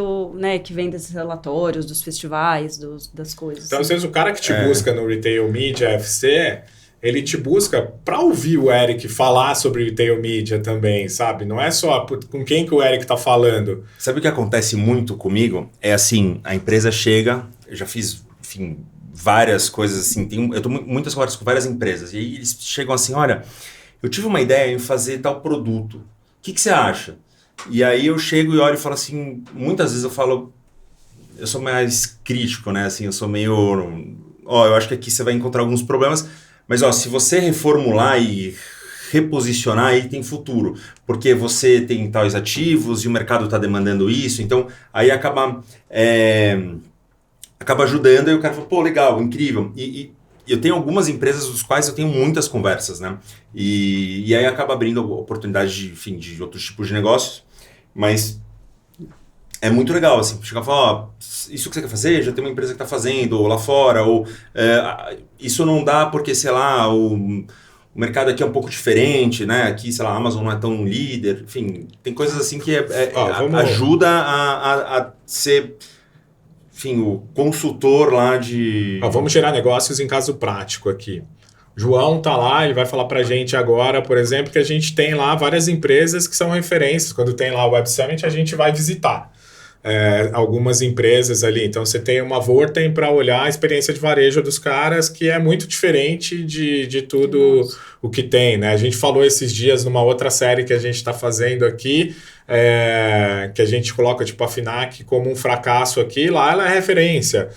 desses relatórios, dos festivais, das coisas. Então, às vezes, o cara que te busca no Retail Media FC, ele te busca para ouvir o Eric falar sobre Retail Media também, sabe? Não é só com quem que o Eric está falando. Sabe o que acontece muito comigo? É assim, a empresa chega, eu já fiz, enfim, várias coisas assim, eu tô muitas conversas com várias empresas, e aí eles chegam assim, olha, eu tive uma ideia em fazer tal produto, o que você acha? E aí eu chego e olho e falo assim, muitas vezes eu sou mais crítico, né, assim, eu sou meio, eu acho que aqui você vai encontrar alguns problemas, mas se você reformular e reposicionar, aí tem futuro, porque você tem tais ativos e o mercado está demandando isso, então aí acaba ajudando, e o cara fala, pô, legal, incrível, e eu tenho algumas empresas dos quais eu tenho muitas conversas, né, e aí acaba abrindo oportunidade de outros tipos de negócios, mas é muito legal, assim, chegar e falar, isso que você quer fazer, já tem uma empresa que está fazendo, ou lá fora, ou isso não dá porque, sei lá, o mercado aqui é um pouco diferente, né? Aqui, sei lá, a Amazon não é tão líder. Enfim, tem coisas assim que ajuda a ser, enfim, o consultor lá de... Vamos gerar negócios em caso prático aqui. João tá lá, ele vai falar pra gente agora, por exemplo, que a gente tem lá várias empresas que são referências. Quando tem lá o Web Summit, a gente vai visitar algumas empresas ali. Então, você tem uma Vorten para olhar a experiência de varejo dos caras, que é muito diferente de tudo o que tem, né? A gente falou esses dias numa outra série que a gente está fazendo aqui, que a gente coloca tipo a Finac como um fracasso aqui, lá ela é referência.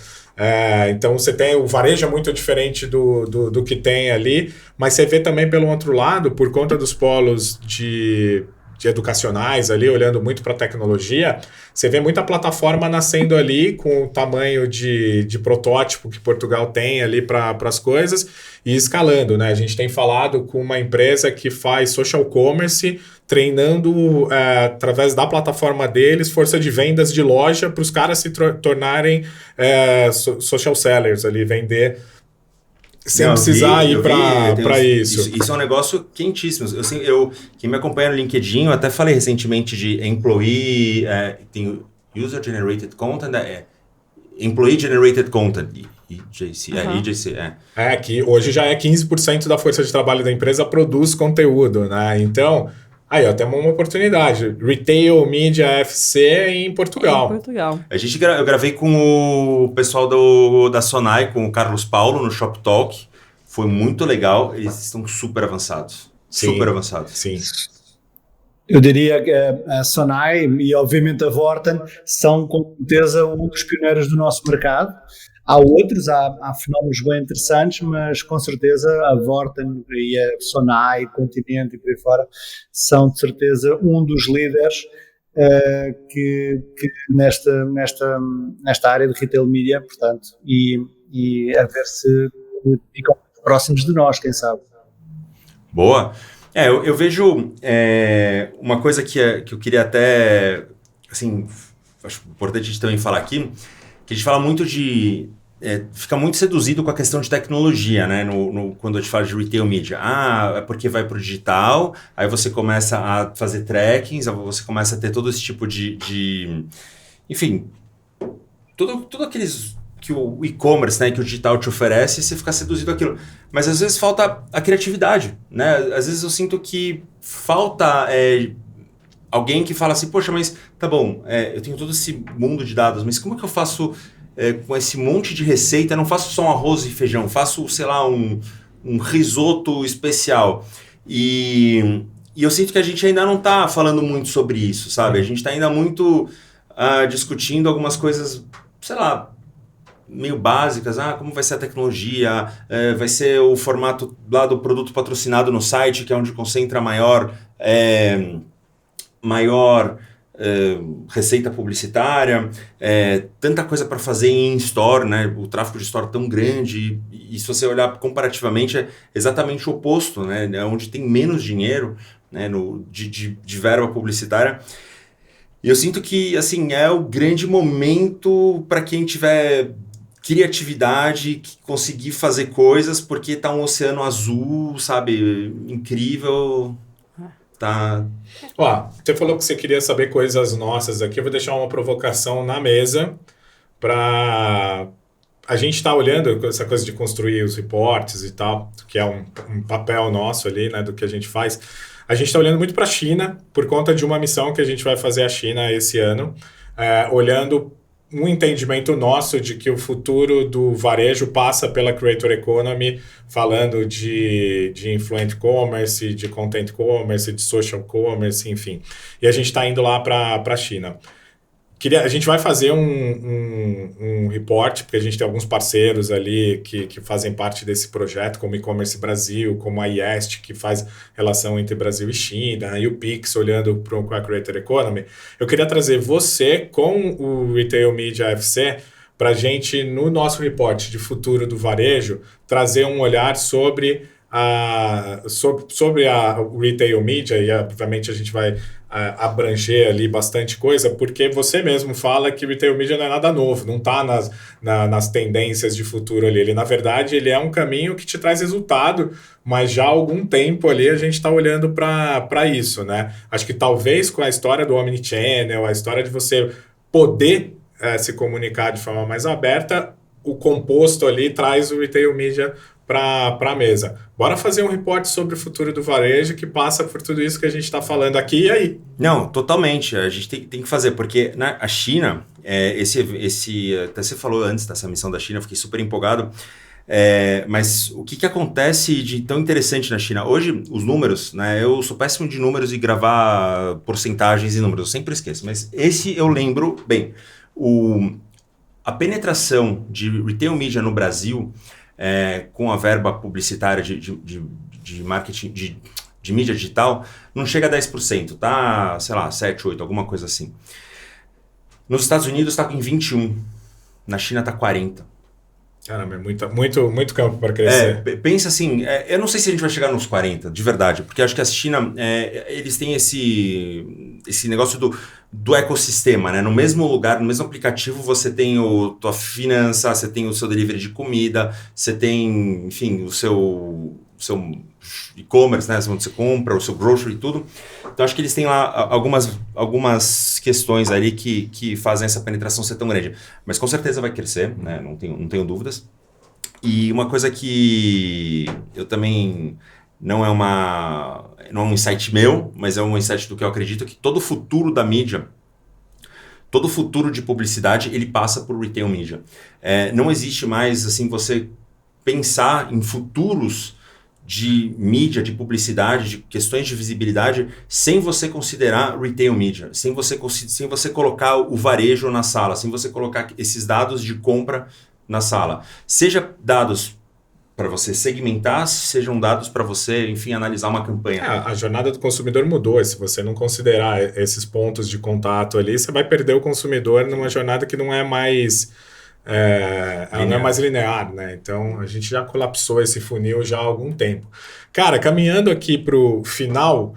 Então você tem o varejo é muito diferente do que tem ali, mas você vê também pelo outro lado, por conta dos polos de educacionais ali, olhando muito para a tecnologia, você vê muita plataforma nascendo ali com o tamanho de protótipo que Portugal tem ali para as coisas e escalando, né? A gente tem falado com uma empresa que faz social commerce, treinando através da plataforma deles, força de vendas de loja para os caras se tornarem social sellers ali, vender sem precisar ir para isso. Isso é um negócio quentíssimo. Quem me acompanha no LinkedIn, eu até falei recentemente de employee, tem User Generated Content, Employee Generated Content, EJC. Que hoje já é 15% da força de trabalho da empresa produz conteúdo, né? Então, aí, temos uma oportunidade. Retail Media FC em Portugal. Eu gravei com o pessoal da Sonai, com o Carlos Paulo, no Shop Talk. Foi muito legal. Eles estão super avançados. Super avançados. Sim. Eu diria que a Sonai e, obviamente, a Vorten são, com certeza, um dos pioneiros do nosso mercado. Há outros, há fenómenos bem interessantes, mas com certeza a Vorten e a Sonai, Continente e por aí fora são de certeza um dos líderes que nesta área de retail media, portanto, e a ver se ficam próximos de nós, quem sabe. Boa! Eu vejo uma coisa que eu queria até, assim, acho importante a gente também falar aqui, que a gente fala muito fica muito seduzido com a questão de tecnologia, né? Quando a gente fala de retail media. É porque vai para o digital, aí você começa a fazer trackings, você começa a ter todo esse tipo de enfim, tudo aqueles que o e-commerce, né, que o digital te oferece, você fica seduzido àquilo. Mas às vezes falta a criatividade, né? Às vezes eu sinto que falta alguém que fala assim, poxa, mas tá bom, eu tenho todo esse mundo de dados, mas como é que eu faço com esse monte de receita? Eu não faço só um arroz e feijão, faço, sei lá, um risoto especial. E eu sinto que a gente ainda não está falando muito sobre isso, sabe? A gente está ainda muito discutindo algumas coisas, sei lá, meio básicas, como vai ser a tecnologia, vai ser o formato lá do produto patrocinado no site, que é onde concentra maior receita publicitária, tanta coisa para fazer em store, né? O tráfego de store tão grande, e se você olhar comparativamente é exatamente o oposto, né? É onde tem menos dinheiro, né? de verba publicitária. E eu sinto que assim, é o grande momento para quem tiver criatividade, que conseguir fazer coisas, porque tá um oceano azul, sabe, incrível. Tá. Você falou que você queria saber coisas nossas aqui, eu vou deixar uma provocação na mesa para a gente estar olhando essa coisa de construir os reportes e tal, que é um papel nosso ali, né, do que a gente faz. A gente está olhando muito para a China por conta de uma missão que a gente vai fazer à China esse ano, olhando um entendimento nosso de que o futuro do varejo passa pela Creator Economy, falando de influent commerce, de content commerce, de social commerce, enfim. E a gente está indo lá para a China. A gente vai fazer um report, porque a gente tem alguns parceiros ali que fazem parte desse projeto, como o E-Commerce Brasil, como a IEST, que faz relação entre Brasil e China, e o Pix, olhando para a Creator Economy. Eu queria trazer você com o Retail Media FC para a gente, no nosso report de futuro do varejo, trazer um olhar sobre o Retail Media, e obviamente a gente vai abranger ali bastante coisa, porque você mesmo fala que o Retail Media não é nada novo, não está nas tendências de futuro ali. Ele, na verdade, ele é um caminho que te traz resultado, mas já há algum tempo ali a gente está olhando para isso, né? Acho que talvez com a história do Omnichannel, a história de você poder se comunicar de forma mais aberta, o composto ali traz o Retail Media para a mesa. Bora fazer um report sobre o futuro do varejo que passa por tudo isso que a gente está falando aqui e aí. Não, totalmente. A gente tem que fazer, porque a China, até você falou antes dessa missão da China, eu fiquei super empolgado, mas o que acontece de tão interessante na China? Hoje, os números, né? Eu sou péssimo de números e gravar porcentagens e números, eu sempre esqueço, mas esse eu lembro bem. A penetração de Retail Media no Brasil, com a verba publicitária de marketing, de mídia digital, não chega a 10%, tá? Sei lá, 7, 8, alguma coisa assim. Nos Estados Unidos está em 21%, na China está 40%. Caramba, é muito campo para crescer. Pensa assim, eu não sei se a gente vai chegar nos 40%, de verdade, porque acho que a China, eles têm esse negócio do ecossistema, né? No mesmo lugar, no mesmo aplicativo, você tem tua finança, você tem o seu delivery de comida, você tem, enfim, o seu e-commerce, né? Onde você compra, o seu grocery e tudo. Então, acho que eles têm lá algumas questões ali que fazem essa penetração ser tão grande. Mas com certeza vai crescer, né? Não tenho dúvidas. E uma coisa que eu também... Não é um insight meu, mas é um insight do que eu acredito, que todo o futuro da mídia, todo o futuro de publicidade, ele passa por Retail Media. Não existe mais, assim, você pensar em futuros de mídia, de publicidade, de questões de visibilidade, sem você considerar Retail Media, sem você colocar o varejo na sala, sem você colocar esses dados de compra na sala. Seja dados para você segmentar, sejam dados para você, enfim, analisar uma campanha. A jornada do consumidor mudou. Se você não considerar esses pontos de contato ali, você vai perder o consumidor numa jornada que não é mais... ela não é mais linear, né? Então, a gente já colapsou esse funil já há algum tempo. Cara, caminhando aqui para o final,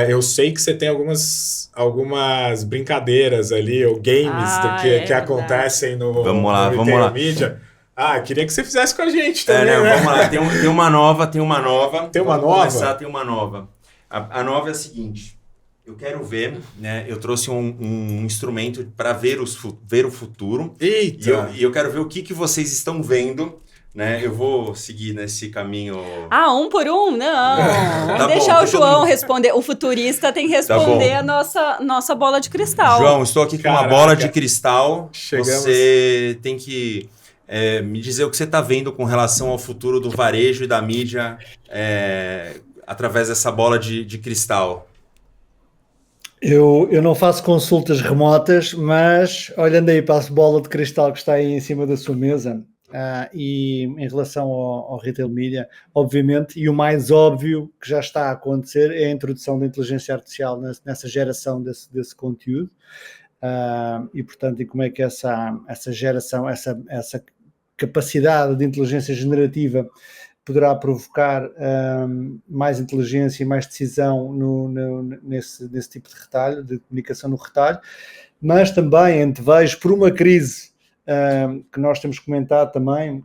eu sei que você tem algumas brincadeiras ali, ou games que acontecem no Retail Media. Queria que você fizesse com a gente também, né? Vamos lá, tem uma nova. Tem uma nova? Tem uma nova. A nova é a seguinte, eu quero ver, né? Eu trouxe um instrumento para ver o futuro. Eita! E eu quero ver o que vocês estão vendo, né? Eu vou seguir nesse caminho... um por um? Não! Vamos deixar o João responder. O futurista tem que responder a nossa bola de cristal. João, estou aqui com uma bola de cristal. Você tem que... me dizer o que você está vendo com relação ao futuro do varejo e da mídia através dessa bola de cristal. Eu não faço consultas remotas, mas olhando aí para a bola de cristal que está aí em cima da sua mesa, e em relação ao Retail Media, obviamente, e o mais óbvio que já está a acontecer é a introdução da inteligência artificial nessa geração desse conteúdo. E portanto, e como é que essa geração, essa capacidade de inteligência generativa poderá provocar mais inteligência e mais decisão nesse tipo de retalho, de comunicação no retalho, mas também antevejo por uma crise que nós temos comentado também,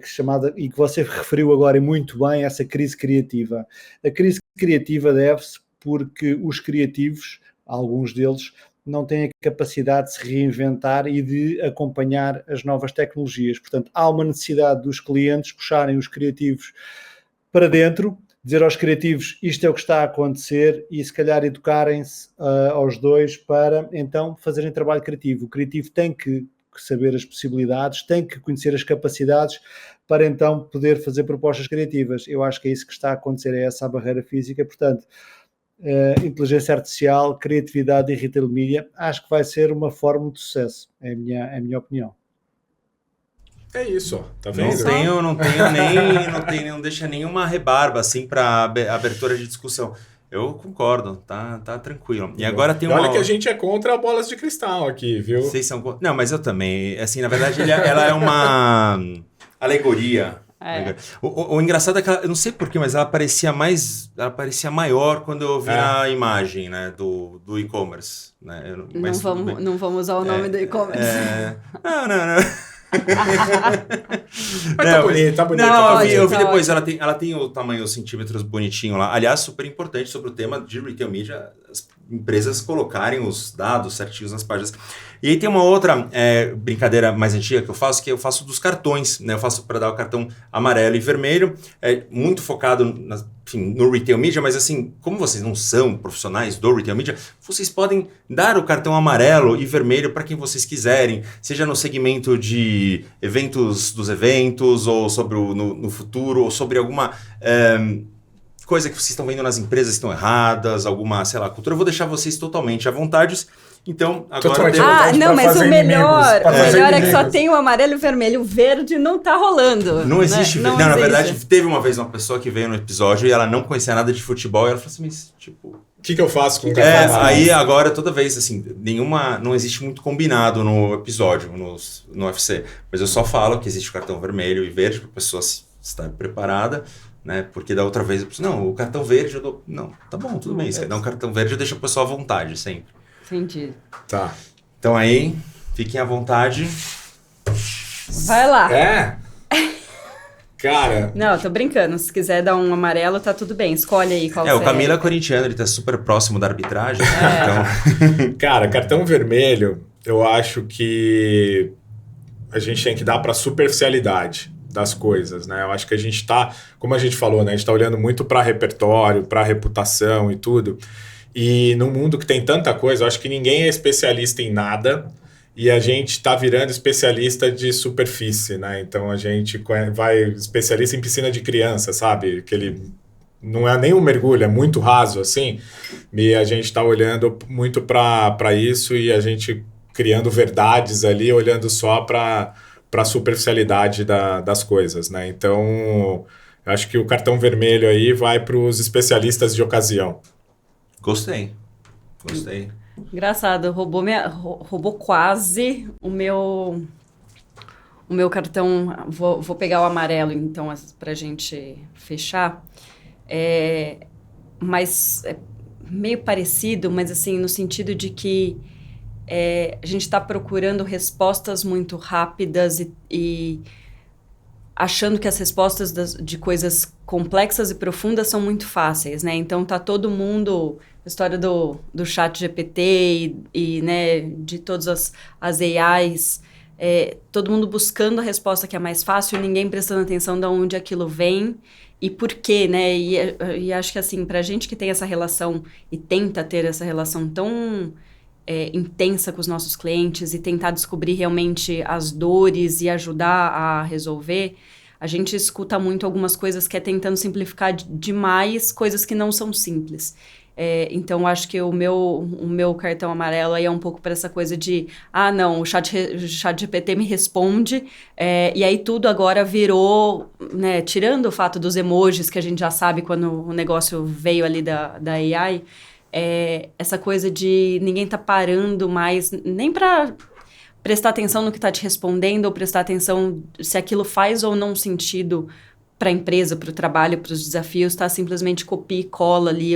chamada, e que você referiu agora muito bem, essa crise criativa. A crise criativa deve-se porque os criativos, alguns deles, não têm a capacidade de se reinventar e de acompanhar as novas tecnologias. Portanto, há uma necessidade dos clientes puxarem os criativos para dentro, dizer aos criativos isto é o que está a acontecer e se calhar educarem-se aos dois para então fazerem trabalho criativo. O criativo tem que que saber as possibilidades, tem que conhecer as capacidades para então poder fazer propostas criativas. Eu acho que é isso que está a acontecer, é essa a barreira física. Portanto, inteligência artificial, criatividade e retail media, acho que vai ser uma fórmula de sucesso, é a minha opinião. É isso, ó. Tá vendo? Não deixa nenhuma rebarba assim para abertura de discussão. Eu concordo, tá tranquilo. E agora tem Olha que a gente é contra bolas de cristal aqui, viu? Vocês são... Não, mas eu também. Assim, na verdade, ela é uma alegoria. O engraçado é que eu não sei porquê, mas ela parecia maior quando eu vi na imagem, né, do e-commerce. Né? Não vamos usar o nome do e-commerce. Não. Mas tá bonito. Não, eu vi depois, ela tem o tamanho centímetros bonitinho lá. Aliás, super importante sobre o tema de retail media, as empresas colocarem os dados certinhos nas páginas. E aí tem uma outra brincadeira mais antiga que eu faço dos cartões, né? Eu faço para dar o cartão amarelo e vermelho, muito focado no retail media, mas assim, como vocês não são profissionais do retail media, vocês podem dar o cartão amarelo e vermelho para quem vocês quiserem, seja no segmento de dos eventos, ou sobre no futuro, ou sobre alguma coisa que vocês estão vendo nas empresas que estão erradas, alguma, sei lá, cultura. Eu vou deixar vocês totalmente à vontade. Então, agora... não, mas o melhor é que só tem o amarelo e o vermelho. O verde não tá rolando. Não existe verde. Não, na verdade, teve uma vez uma pessoa que veio no episódio e ela não conhecia nada de futebol e ela falou assim, mas tipo... O que eu faço com o cartão? Aí agora, toda vez, assim, não existe muito combinado no episódio, no UFC. Mas eu só falo que existe o cartão vermelho e verde para a pessoa estar preparada, né? Porque da outra vez eu pensei, não, o cartão verde eu dou... Não, tá bom, tudo bem. Se quer dar um cartão verde, eu deixo a pessoa à vontade, sempre. Entendi. Tá. Então aí, fiquem à vontade. Vai lá. Cara... Não, tô brincando. Se quiser dar um amarelo, tá tudo bem. Escolhe aí qual o Camilo é corintiano, ele tá super próximo da arbitragem. Então... Cara, cartão vermelho, eu acho que a gente tem que dar pra superficialidade das coisas, né? Eu acho que a gente tá, como a gente falou, né? A gente tá olhando muito pra repertório, pra reputação e tudo. E num mundo que tem tanta coisa, eu acho que ninguém é especialista em nada e a gente tá virando especialista de superfície, né? Então a gente vai especialista em piscina de criança, sabe? Aquele não é nem um mergulho, é muito raso assim. E a gente tá olhando muito para isso e a gente criando verdades ali, olhando só para a superficialidade das coisas, né? Então, eu acho que o cartão vermelho aí vai para os especialistas de ocasião. Gostei. Engraçado, roubou quase o meu cartão. Vou pegar o amarelo, então, pra gente fechar. Mas é meio parecido, mas assim, no sentido de que a gente está procurando respostas muito rápidas e achando que as respostas de coisas complexas e profundas são muito fáceis, né? Então tá todo mundo... A história do chat GPT e né, de todas as AIs, todo mundo buscando a resposta que é mais fácil, ninguém prestando atenção de onde aquilo vem e por quê, né? E acho que assim, pra gente que tem essa relação e tenta ter essa relação tão intensa com os nossos clientes e tentar descobrir realmente as dores e ajudar a resolver, a gente escuta muito algumas coisas que é tentando simplificar demais coisas que não são simples. Então, acho que o meu cartão amarelo aí é um pouco para essa coisa de não, o chat GPT me responde e aí tudo agora virou, né, tirando o fato dos emojis que a gente já sabe quando o negócio veio ali da AI, essa coisa de ninguém tá parando mais nem para prestar atenção no que tá te respondendo ou prestar atenção se aquilo faz ou não sentido para a empresa, para o trabalho, para os desafios, tá simplesmente copia e cola ali,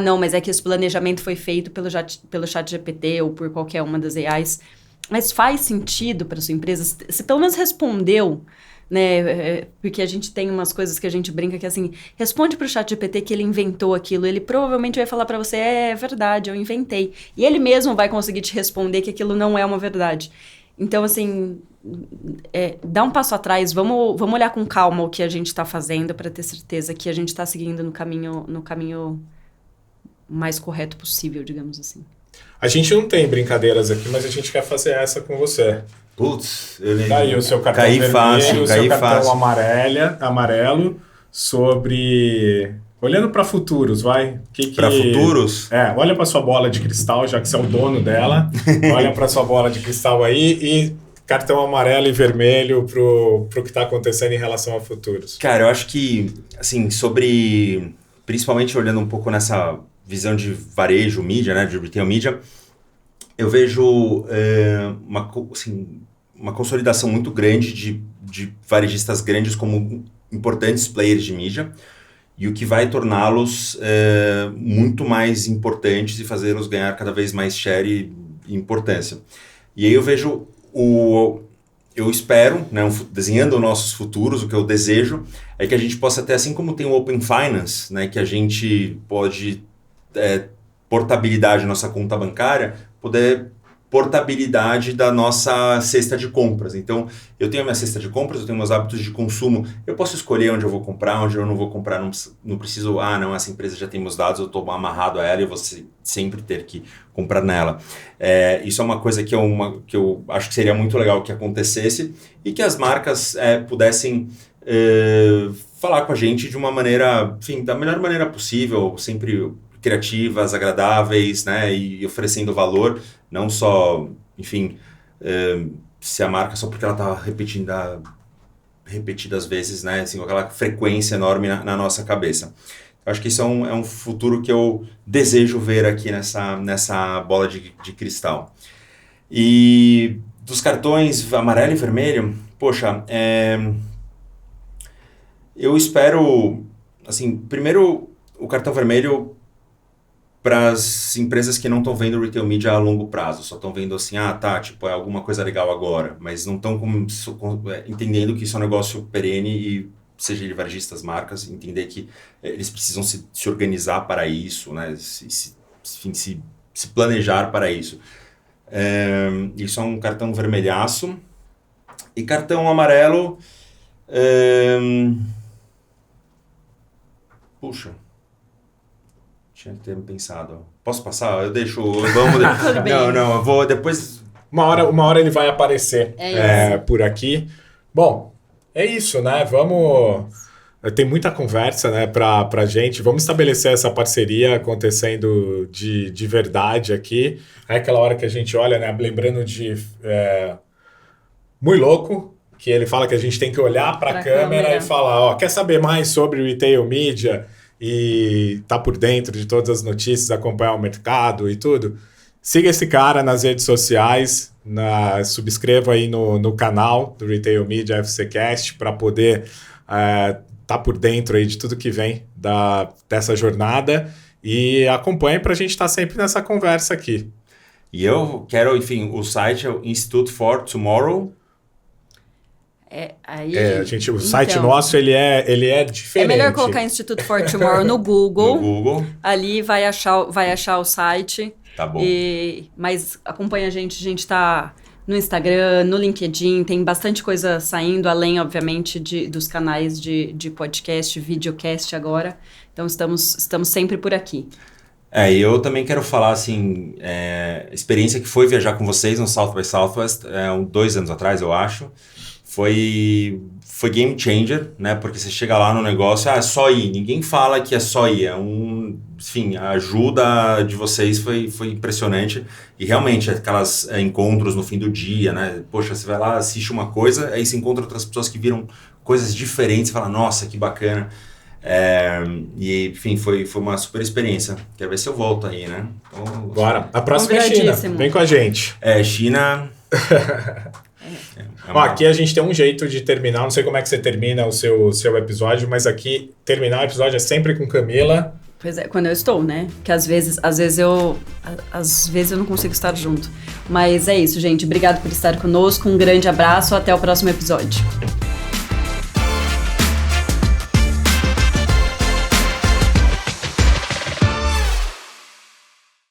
não, mas é que esse planejamento foi feito pelo chat GPT ou por qualquer uma das AIs, mas faz sentido para sua empresa? Você pelo menos respondeu, né? Porque a gente tem umas coisas que a gente brinca que assim, responde para o chat GPT que ele inventou aquilo, ele provavelmente vai falar para você, é verdade, eu inventei, e ele mesmo vai conseguir te responder que aquilo não é uma verdade. Então, assim, dá um passo atrás, vamos olhar com calma o que a gente está fazendo para ter certeza que a gente está seguindo no caminho mais correto possível, digamos assim. A gente não tem brincadeiras aqui, mas a gente quer fazer essa com você. Putz, eu lembro. Daí o seu cartão vermelho, o seu cartão amarelo, sobre... Olhando para futuros, vai. Para futuros? Olha para sua bola de cristal, já que você é o dono dela. Olha para sua bola de cristal aí e cartão amarelo e vermelho pro que está acontecendo em relação a futuros. Cara, eu acho que, assim, principalmente olhando um pouco nessa visão de varejo, mídia, né, de retail mídia, eu vejo uma consolidação muito grande de varejistas grandes como importantes players de mídia, e o que vai torná-los muito mais importantes e fazê-los ganhar cada vez mais share e importância. E aí eu vejo, eu espero, né, desenhando nossos futuros, o que eu desejo é que a gente possa ter, assim como tem o Open Finance, né, que a gente pode portabilidade da nossa conta bancária, poder portabilidade da nossa cesta de compras. Então, eu tenho a minha cesta de compras, eu tenho meus hábitos de consumo, eu posso escolher onde eu vou comprar, onde eu não vou comprar, não preciso, essa empresa já tem meus dados, eu estou amarrado a ela e eu vou sempre ter que comprar nela. Isso é uma coisa que eu acho que seria muito legal que acontecesse e que as marcas pudessem falar com a gente de uma maneira, enfim, da melhor maneira possível, sempre criativas, agradáveis, né, e oferecendo valor, não só, enfim, se a marca só porque ela está repetidas vezes, né, assim, com aquela frequência enorme na nossa cabeça. Eu acho que isso é um futuro que eu desejo ver aqui nessa bola de cristal. E dos cartões amarelo e vermelho, poxa, eu espero, assim, primeiro o cartão vermelho para as empresas que não estão vendo retail media a longo prazo, só estão vendo assim, tipo, é alguma coisa legal agora, mas não estão entendendo que isso é um negócio perene e seja de varejistas, marcas, entender que eles precisam se organizar para isso, né, se planejar para isso. Isso é um cartão vermelhaço. E cartão amarelo, puxa, tinha que ter pensado. Posso passar? Eu deixo. Vamos. Não, eu vou depois. Uma hora ele vai aparecer por aqui. Bom, é isso, né? Vamos. Tem muita conversa, né, pra gente. Vamos estabelecer essa parceria acontecendo de verdade aqui. É aquela hora que a gente olha, né? Lembrando de Muito Louco, que ele fala que a gente tem que olhar para a câmera e falar, quer saber mais sobre retail media e tá por dentro de todas as notícias, acompanhar o mercado e tudo? Siga esse cara nas redes sociais, subscreva aí no canal do Retail Media FCcast para poder tá por dentro aí de tudo que vem dessa jornada e acompanhe para a gente estar sempre nessa conversa aqui. E eu quero, enfim, o site é o Institute for Tomorrow. O site nosso ele é diferente. É melhor colocar Institute for Tomorrow no Google. No Google. Ali vai achar o site. Tá bom. Mas acompanha a gente tá no Instagram, no LinkedIn, tem bastante coisa saindo, além, obviamente, dos canais de podcast, videocast agora. Então, estamos sempre por aqui. E eu também quero falar, assim, experiência que foi viajar com vocês no South by Southwest, 2 anos atrás, eu acho. Foi game changer, né? Porque você chega lá no negócio, é só ir. Ninguém fala que é só ir. Enfim, a ajuda de vocês foi impressionante. E realmente, aquelas encontros no fim do dia, né? Poxa, você vai lá, assiste uma coisa, aí você encontra outras pessoas que viram coisas diferentes e fala, nossa, que bacana. E, enfim, foi uma super experiência. Quero ver se eu volto aí, né? Então, bora. A próxima é China. Vem com a gente. China... Aqui a gente tem um jeito de terminar, não sei como é que você termina o seu episódio, mas aqui terminar o episódio é sempre com Camila. Pois é, quando eu estou, né? Que às vezes eu não consigo estar junto. Mas é isso, gente. Obrigado por estar conosco. Um grande abraço. Até o próximo episódio.